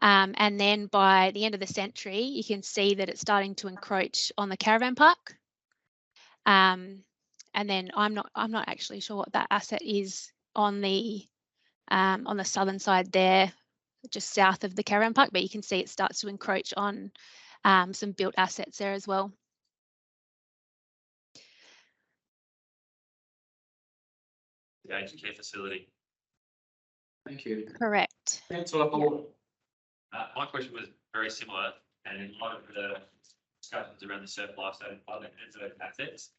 And then by the end of the century, you can see that it's starting to encroach on the caravan park. And then I'm not actually sure what that asset is on the southern side there. just south of the caravan park, but you can see it starts to encroach on some built assets there as well. The aged care facility. Thank you. Correct. Councillor Hall. My question was very similar, and in light of the discussions around the surplus and other assets,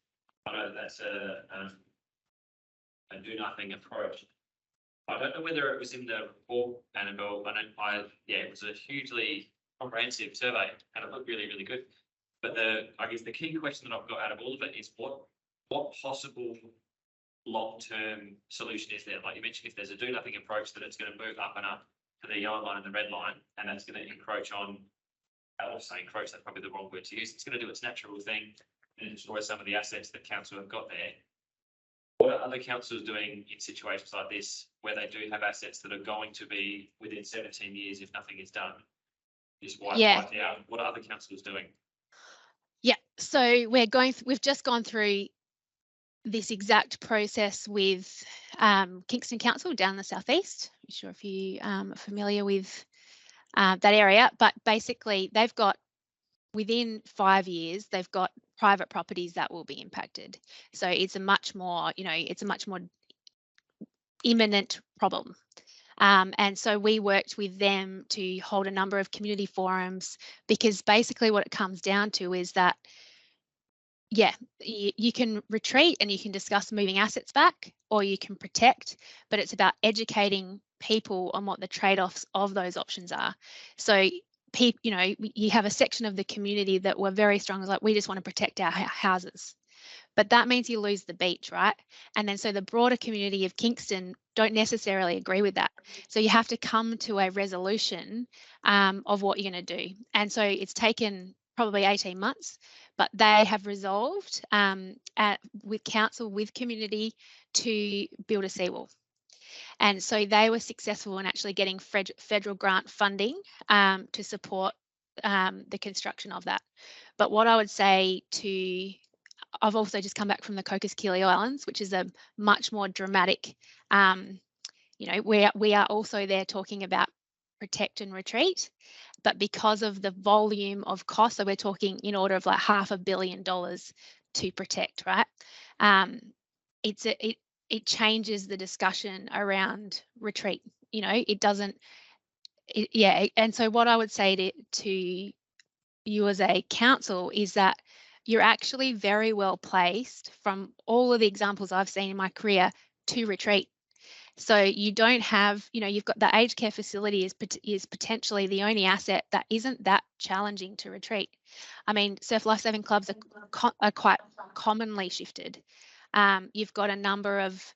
I know that's a do nothing approach. I don't know whether it was in the report, Annabelle, it was a hugely comprehensive survey and it looked really, really good. But I guess the key question that I've got out of all of it is what possible long-term solution is there? Like you mentioned, if there's a do nothing approach, that it's going to move up and up to the yellow line and the red line, and that's going to encroach on, I was saying encroach, that's probably the wrong word to use. It's going to do its natural thing and destroy some of the assets that council have got there. What are other councils doing in situations like this, where they do have assets that are going to be within 17 years, if nothing is done, just wiped out? What are other councils doing? Yeah, so we've just gone through this exact process with Kingston Council down the southeast. I'm not sure if you are familiar with that area, but basically they've got, within 5 years, they've got private properties that will be impacted. So it's a much more, it's a much more imminent problem. And so we worked with them to hold a number of community forums, because basically what it comes down to is that, yeah, you can retreat and you can discuss moving assets back, or you can protect, but it's about educating people on what the trade-offs of those options are. So you have a section of the community that were very strong, like, we just want to protect our houses. But that means you lose the beach, right? And then so the broader community of Kingston don't necessarily agree with that. So you have to come to a resolution of what you're going to do. And so it's taken probably 18 months, but they have resolved with council, with community, to build a seawall. And so they were successful in actually getting federal grant funding to support the construction of that. But what I would say I've also just come back from the Cocos-Keeling Islands, which is a much more dramatic, we are also there talking about protect and retreat, but because of the volume of costs, so we're talking in order of like $500 million to protect, right? It changes the discussion around retreat. It doesn't, and so what I would say to you as a council is that you're actually very well placed, from all of the examples I've seen in my career, to retreat. So you don't have, you've got the aged care facility is potentially the only asset that isn't that challenging to retreat. I mean, surf lifesaving clubs are quite commonly shifted. You've got a number of,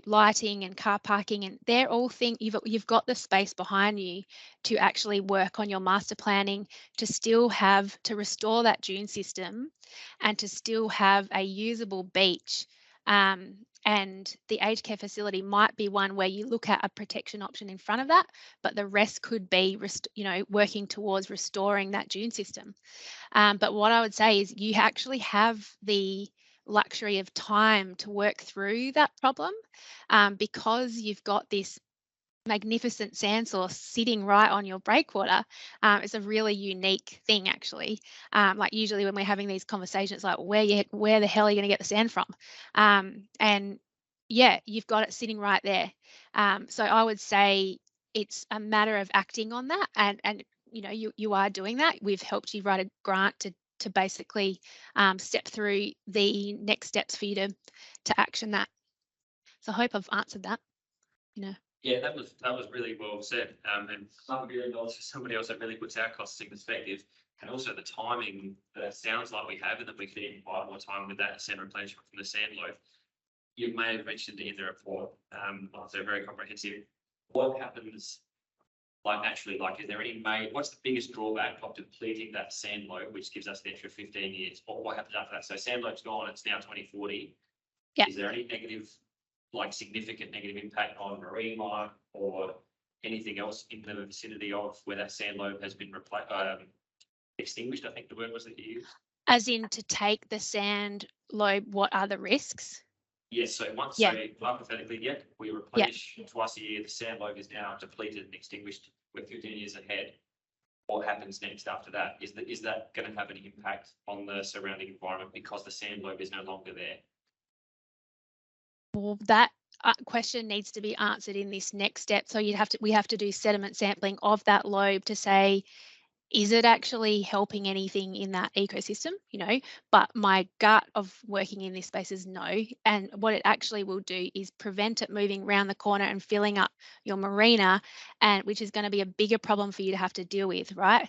lighting and car parking, and they're all things, you've got the space behind you to actually work on your master planning, to restore that dune system and to still have a usable beach. And the aged care facility might be one where you look at a protection option in front of that, but the rest could be, working towards restoring that dune system. But what I would say is you actually have the luxury of time to work through that problem, because you've got this magnificent sand source sitting right on your breakwater. It's a really unique thing, actually. Like usually when we're having these conversations, like where the hell are you going to get the sand from? And yeah, you've got it sitting right there. So I would say it's a matter of acting on that, and you are doing that. We've helped you write a grant to basically step through the next steps for you to action that. So I hope I've answered that. Yeah, that was really well said. And $500 million for somebody else, that really puts our costs in perspective, and also the timing that it sounds like we have, and that we could even buy more time with that sand replenishment from the sand loaf. You may have mentioned it in the report, so very comprehensive. What happens, naturally, is there what's the biggest drawback of depleting that sand loaf, which gives us the extra 15 years? What happens after that? So sand loaf's gone, it's now 2040. Yeah. Is there any significant negative impact on marine life or anything else in the vicinity of where that sand loaf has been extinguished? I think the word was that you used. As in, to take the sand lobe, what are the risks? Yes, so hypothetically, we replenish twice a year. The sand lobe is now depleted and extinguished. we're 15 years ahead, what happens next after that? Is that going to have an impact on the surrounding environment because the sand lobe is no longer there? Well, that question needs to be answered in this next step. So we have to do sediment sampling of that lobe to say, is it actually helping anything in that ecosystem? You know, but my gut of working in this space is no. And what it actually will do is prevent it moving around the corner and filling up your marina, and which is going to be a bigger problem for you to have to deal with, right?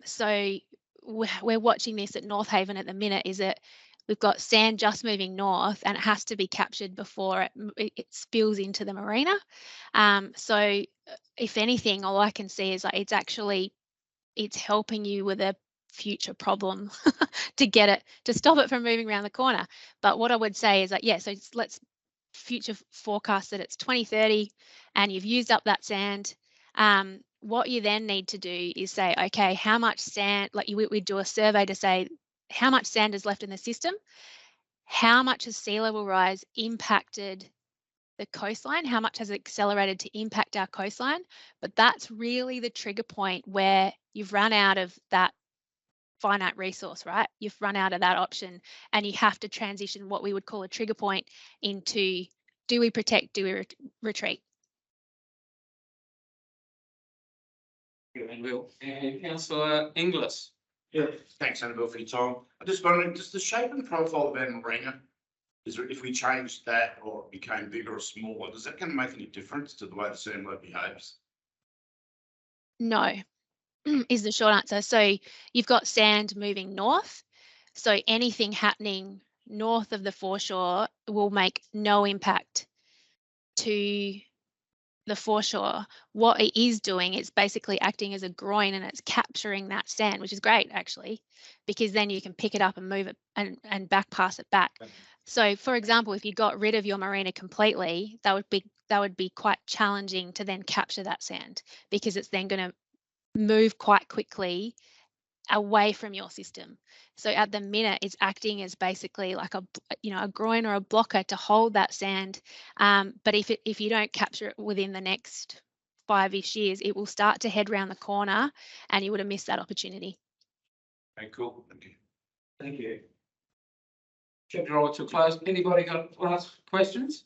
So we're watching this at North Haven at the minute. Is that we've got sand just moving north, and it has to be captured before it spills into the marina. So if anything, all I can see is like it's helping you with a future problem to stop it from moving around the corner. But what I would say is that, yeah, so let's future forecast that it's 2030 and you've used up that sand. What you then need to do is say, okay, how much sand, like we do a survey to say how much sand is left in the system, how much has sea level rise impacted the coastline, how much has it accelerated to impact our coastline. But that's really the trigger point where you've run out of that finite resource, right? You've run out of that option, and you have to transition what we would call a trigger point into, do we protect, do we retreat? And Councillor Inglis. Yeah, thanks, Annabelle, for your time. I'm just wondering, does the shape and profile of our marina, if we changed that or it became bigger or smaller, does that going to make any difference to the way the sand lobe behaves? No, is the short answer. So you've got sand moving north. So anything happening north of the foreshore will make no impact to the foreshore. What it is doing, it's basically acting as a groin, and it's capturing that sand, which is great actually, because then you can pick it up and move it and back pass it back. So for example, if you got rid of your marina completely, that would be quite challenging to then capture that sand, because it's then going to move quite quickly away from your system. So at the minute, it's acting as basically like a groin or a blocker to hold that sand. But if you don't capture it within the next 5-ish years, it will start to head around the corner, and you would have missed that opportunity. Okay, cool. Thank you. Thank you. Should draw it to a close. Anybody got last questions?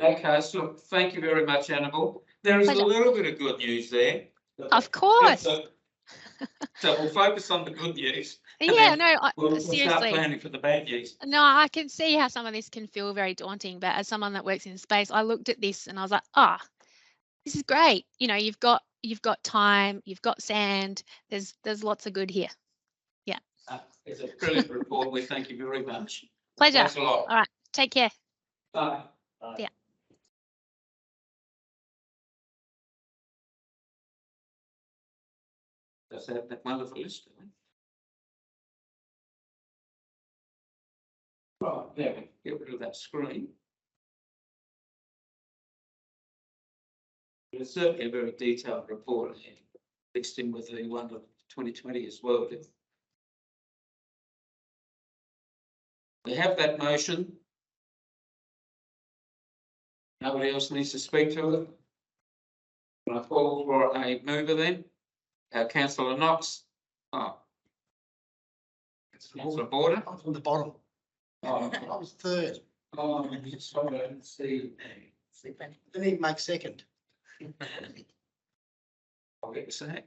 Okay, so thank you very much, Annabelle. There is a little bit of good news there. Of course. So we'll focus on the good news. Yeah, no, We'll seriously. start planning for the bad news. No, I can see how some of this can feel very daunting, but as someone that works in space, I looked at this and I was like, this is great. You know, you've got time, you've got sand. There's lots of good here. Yeah. It's a brilliant report. We thank you very much. Pleasure. Thanks a lot. All right. Take care. Bye. Yeah. That's that wonderful list. Right, there we get rid of that screen. It's certainly a very detailed report mixed in with the one of 2020 as well. We have that motion. Nobody else needs to speak to it. I call for a mover then. Councillor Knox. Councillor Border. I was on the bottom. Oh, I was third. Sorry, I didn't see. Didn't even make second. I'll get the second.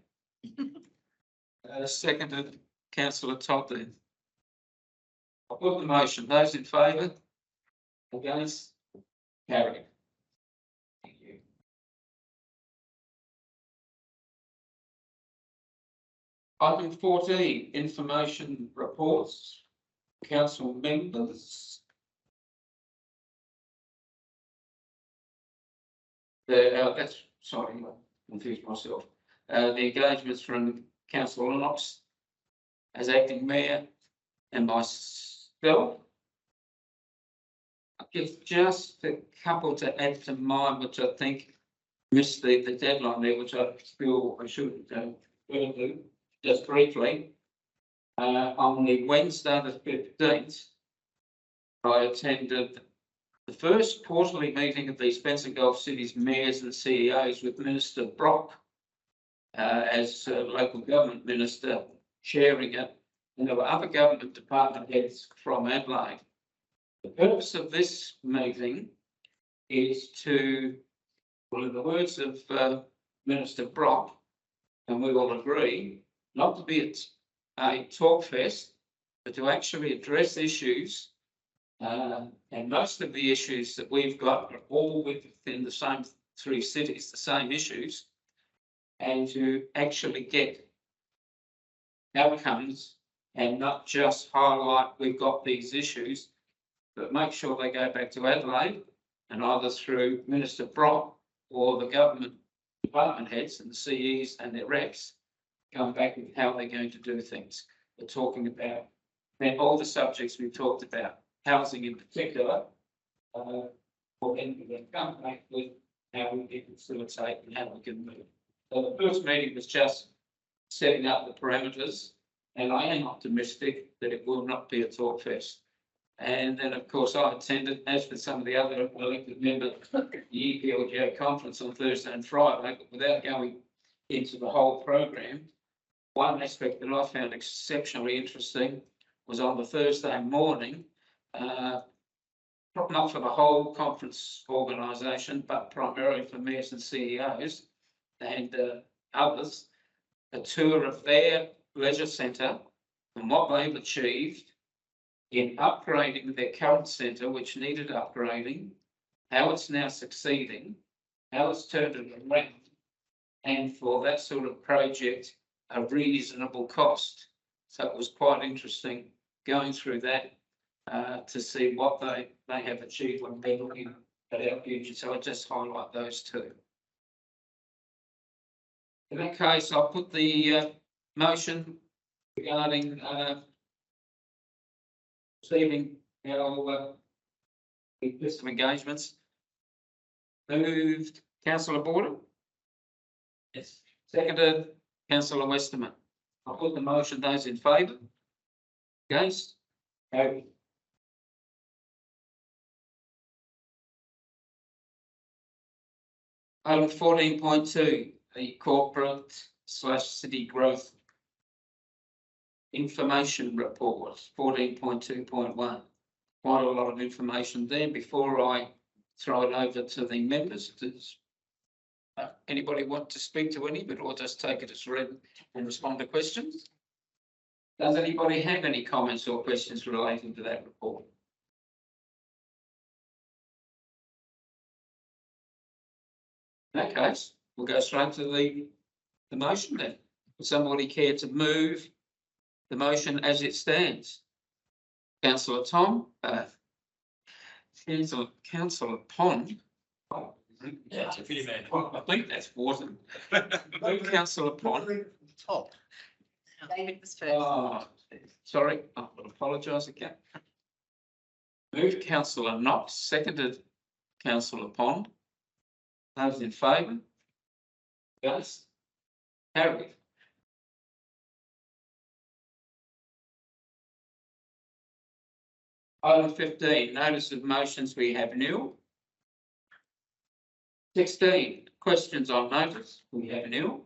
Seconded, Councillor Todd then. I'll put the motion. Those in favour? Against? Carried. Thank you. Item 14, information reports. Council members. Sorry, I confused myself. The engagements from Councillor Knox as acting mayor and myself. I'll give just a couple to add to mine, which I think missed the deadline there, which I feel I should do just briefly. On the Wednesday the 15th, I attended The first quarterly meeting of the Spencer Gulf City's mayors and CEOs with Minister Brock as local government minister chairing it, and there were other government department heads from Adelaide. The purpose of this meeting is to, well, in the words of Minister Brock, and we all agree, not to be a talk fest, but to actually address issues. And most of the issues that we've got are all within the same three cities, the same issues, and to actually get outcomes and not just highlight we've got these issues, but make sure they go back to Adelaide and either through Minister Brock or the government department heads and the CEs and their reps come back with how they're going to do things. We're talking about all the subjects we've talked about, housing in particular, or then we can come back with how we can facilitate and how we can move. So the first meeting was just setting up the parameters, and I am optimistic that it will not be a talk fest. And then, of course, I attended, as with some of the other elected members, the EPLGA conference on Thursday and Friday, but without going into the whole program. One aspect that I found exceptionally interesting was on the Thursday morning, not for the whole conference organisation, but primarily for mayors and CEOs and others, a tour of their leisure centre and what they've achieved in upgrading their current centre, which needed upgrading, how it's now succeeding, how it's turned it around, and for that sort of project, a reasonable cost. So it was quite interesting going through that to see what they have achieved when they're looking at our future. So I'll just highlight those two. In that case, I'll put the motion regarding receiving our list of engagements. Moved, Councillor Border. Yes. Seconded, Councillor Westerman. I'll put the motion. Those in favour? Against? Carried. Item 14.2, the corporate/city growth information report, 14.2.1. Quite a lot of information there. Before I throw it over to the members, does anybody want to speak to any of it, or just take it as read and respond to questions? Does anybody have any comments or questions relating to that report? In that case, we'll go straight to the motion then. Would somebody care to move the motion as it stands? Councillor Tom, Councillor Pond. Yeah, it's a pretty man. I think that's water. Move Councillor Pond. Top. David was first. Oh, sorry, I will apologise again. Moved Councillor Knox, seconded Councillor Pond. Those in favour? Against? Carried. Item 15, notice of motions, we have nil. 16, questions on notice, we have nil.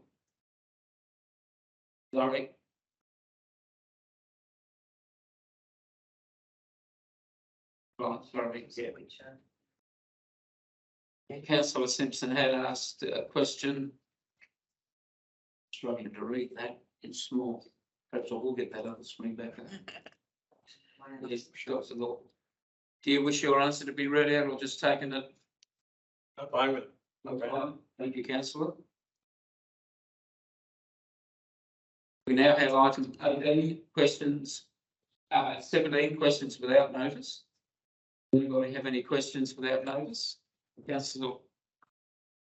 Sorry. Right, sorry. Councillor Simpson had asked a question. Struggling to read that in small. Perhaps I will get that other screen back. Yes, shots of law. Do you wish your answer to be read out or just taken it? I'm fine with it. Okay. Thank you, councillor. We now have item 18 questions, 17 questions without notice. Anybody have any questions without notice? Councillor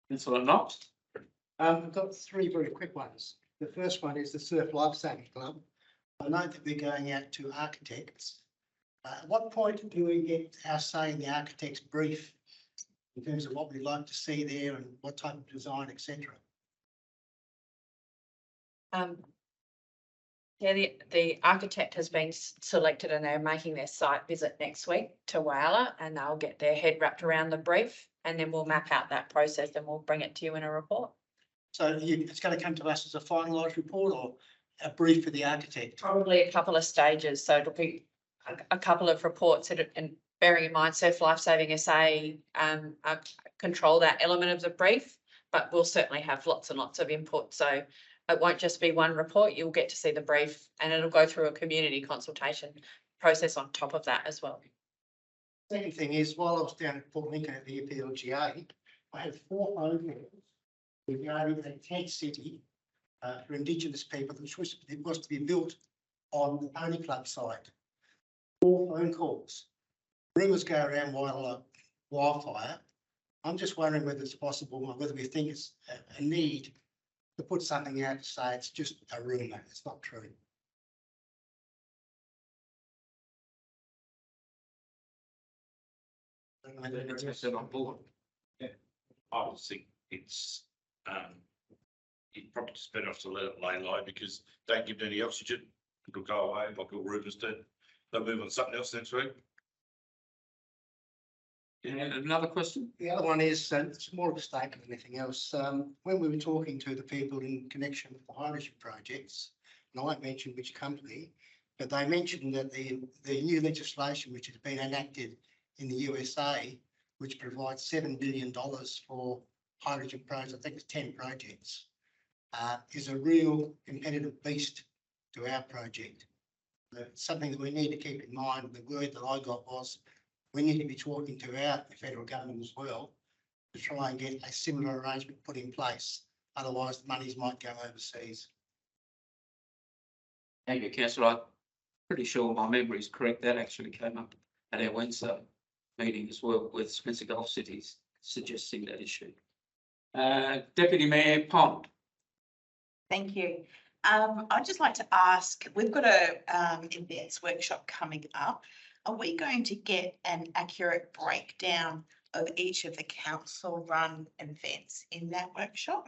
Knox. I've got three very quick ones. The first one is the Surf Lifesaving Club. I know that we're going out to architects. At what point do we get our say in the architect's brief in terms of what we'd like to see there and what type of design, etc.? Yeah, the architect has been selected and they're making their site visit next week to Whyalla, and they'll get their head wrapped around the brief, and then we'll map out that process and we'll bring it to you in a report. So it's going to come to us as a finalised report or a brief for the architect? Probably a couple of stages, so it'll be a couple of reports and bearing in mind Surf Lifesaving SA control that element of the brief, but we'll certainly have lots and lots of input. So it won't just be one report, you'll get to see the brief and it'll go through a community consultation process on top of that as well. Second thing is, while I was down at Port Lincoln at the EPLGA, I had 4 phone calls regarding a tent city for Indigenous people that was to be built on the Pony Club site. 4 phone calls. Rumours go around wildfire. I'm just wondering whether it's possible or whether we think it's a need to put something out to say it's just a rumour, it's not true. On board. I would think it's, you'd probably just better off to let it lay low because don't give it any oxygen. It'll go away like all rumours did. They'll move on to something else next week. Yeah, another question? The other one is, it's more of a statement than anything else. When we were talking to the people in connection with the hydrogen projects, and I won't mention which company, but they mentioned that the new legislation which has been enacted in the USA, which provides $7 billion for hydrogen projects, I think it's 10 projects, is a real competitive beast to our project. It's something that we need to keep in mind. The word that I got was we need to be talking to our federal government as well to try and get a similar arrangement put in place. Otherwise, the monies might go overseas. Thank you, Councillor. I'm pretty sure my memory is correct. That actually came up at our Wednesday meeting as well with Spencer Gulf Cities suggesting that issue. Deputy Mayor Pond. Thank you. I'd just like to ask, we've got a events workshop coming up. Are we going to get an accurate breakdown of each of the council run events in that workshop?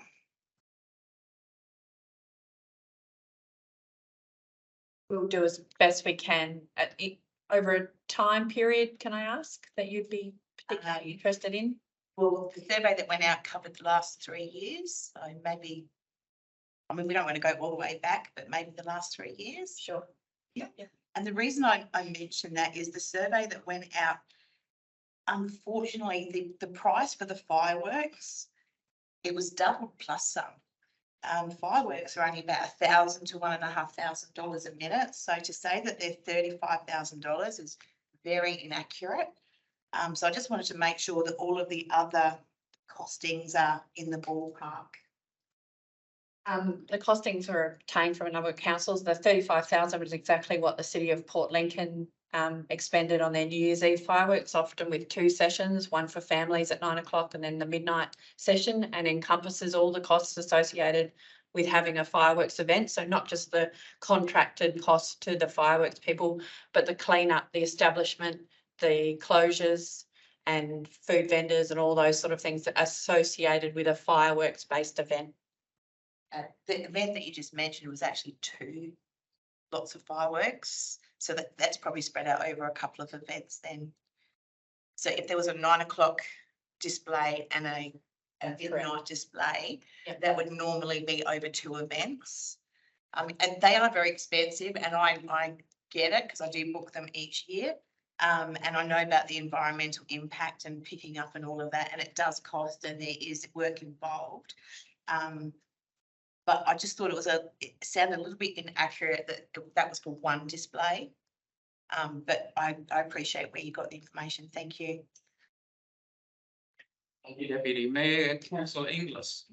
We'll do as best we can over a time period, can I ask, that you'd be particularly interested in? Well, the survey that went out covered the last 3 years, so maybe, I mean, we don't want to go all the way back, but maybe the last 3 years. Sure. Yeah. And the reason I mentioned that is the survey that went out, unfortunately, the price for the fireworks, it was doubled plus some. Fireworks are only about $1,000 to $1,500 a minute. So to say that they're $35,000 is very inaccurate. So I just wanted to make sure that all of the other costings are in the ballpark. The costings were obtained from a number of councils. The 35,000 was exactly what the City of Port Lincoln expended on their New Year's Eve fireworks, often with 2 sessions, one for families at 9 o'clock and then the midnight session, and encompasses all the costs associated with having a fireworks event. So not just the contracted cost to the fireworks people, but the cleanup, the establishment, the closures and food vendors and all those sort of things that are associated with a fireworks based event. The event that you just mentioned was actually 2 lots of fireworks. So that's probably spread out over a couple of events then. So if there was a 9 o'clock display and a midnight display, that would normally be over 2 events. And they are very expensive, and I get it because I do book them each year. And I know about the environmental impact and picking up and all of that, and it does cost and there is work involved. But I just thought it sounded a little bit inaccurate that was for one display. But I appreciate where you got the information. Thank you. Thank you, Deputy Mayor. Councillor Inglis.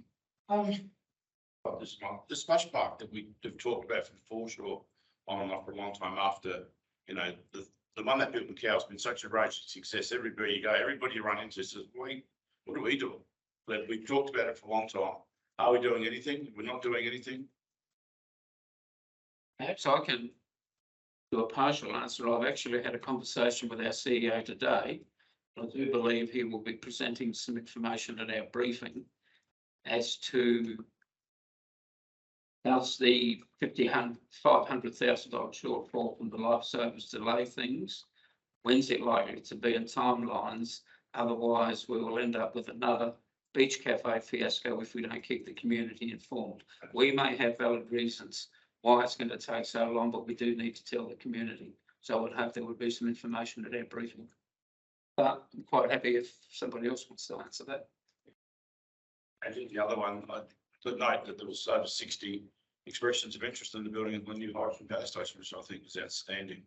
The splash park that we've talked about for the foreshore on and off for a long time after, you know, the one that built in Cow's been such a raging success. Everywhere you go, everybody you run into says, wait, what are we doing? But we've talked about it for a long time. Are we doing anything? We're not doing anything. Perhaps I can do a partial answer. I've actually had a conversation with our CEO today. I do believe he will be presenting some information at our briefing as to How's the $500,000 shortfall from the life savers delay things? When's it likely to be in timelines? Otherwise, we will end up with another beach cafe fiasco if we don't keep the community informed. We may have valid reasons why it's going to take so long, but we do need to tell the community. So I would hope there would be some information at our briefing. But I'm quite happy if somebody else wants to answer that. And the other one, I did note that there was over 60 expressions of interest in the building of the new hydrogen power station, which I think is outstanding.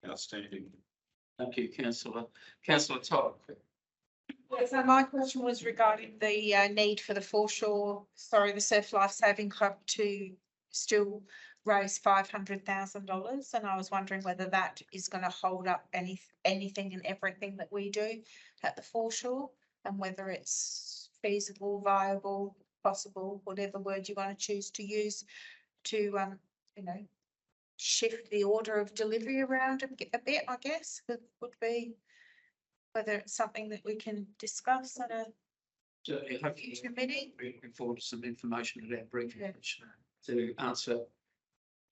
Outstanding. Thank you, Councillor. Councillor Todd. So my question was regarding the need for the the Surf Life Saving Club to still raise $500,000, and I was wondering whether that is going to hold up anything and everything that we do at the foreshore, and whether it's feasible, viable, possible, whatever word you want to choose to use, to shift the order of delivery around a bit, I guess, would be whether it's something that we can discuss at a future meeting. Looking forward to some information at our briefing to answer.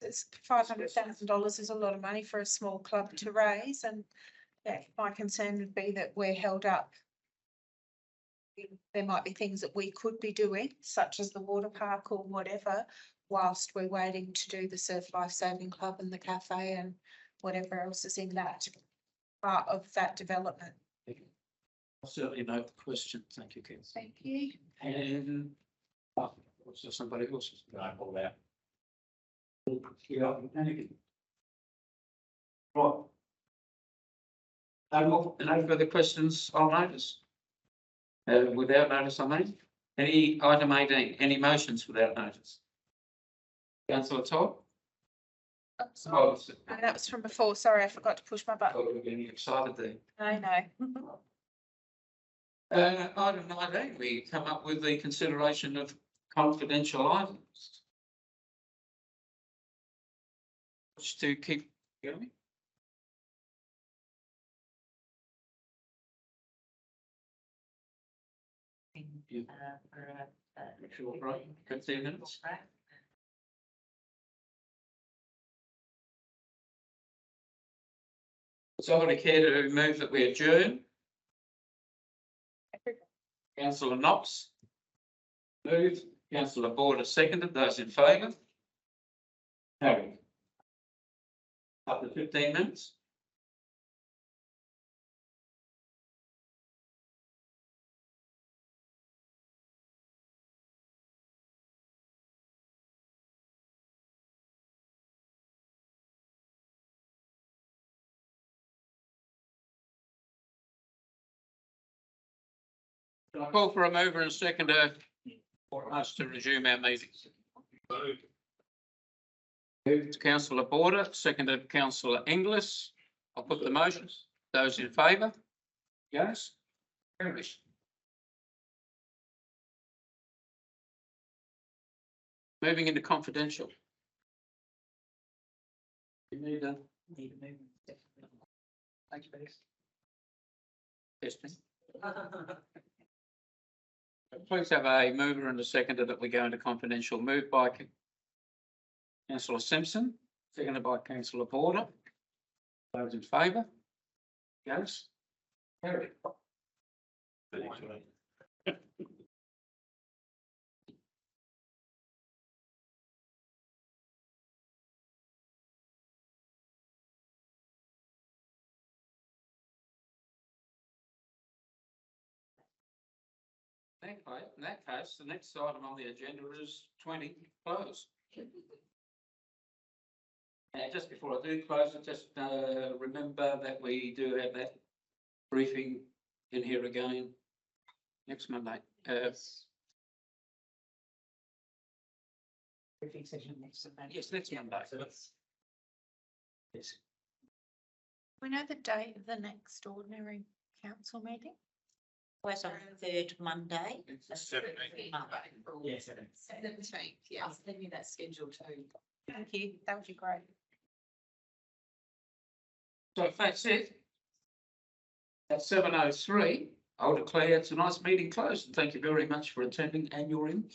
It's $500,000 is a lot of money for a small club to raise, and my concern would be that we're held up. There might be things that we could be doing, such as the water park or whatever, whilst we're waiting to do the Surf Life Saving Club and the cafe and whatever else is in that part of that development. I'll certainly note the question. Thank you, Keith. Thank you. And was there somebody else? No, all that. Yeah, right. No further questions on notice. Without notice, I mean. Any item 18, any motions without notice? Councillor Todd? Oh, sorry. And that was from before. Sorry, I forgot to push my button. Oh, we're getting excited there. I know. Item 19, we come up with the consideration of confidential items. Just to keep going. Short break, 15 minutes. Somebody care to move that we adjourn? Councillor Knox. Moved. Councillor Border seconded. Those in favour? Carried. Up to 15 minutes. I call for a mover and a seconder for us to resume our meetings. Moved Councillor Border, seconded Councillor Inglis. I'll put the motions. Those in favour? Yes. Carried. Moving into confidential. You need a move. Thanks, Bess. Yes, please. Please have a mover and a seconder that we go into confidential. Moved by Councillor Simpson, seconded by Councillor Border. Those in favour? Yes. Carried. In that case, the next item on the agenda is 20, close. And just before I do close it, just remember that we do have that briefing in here again next Monday. Briefing session next Monday. Yes, next Monday. Yes. We know the date of the next ordinary council meeting. Always on the third Monday. Yeah, 17th, yeah. I'll send you that schedule too. Thank you. That would be great. So if that's it, at 7:03, I'll declare tonight's meeting closed. And thank you very much for attending and your input.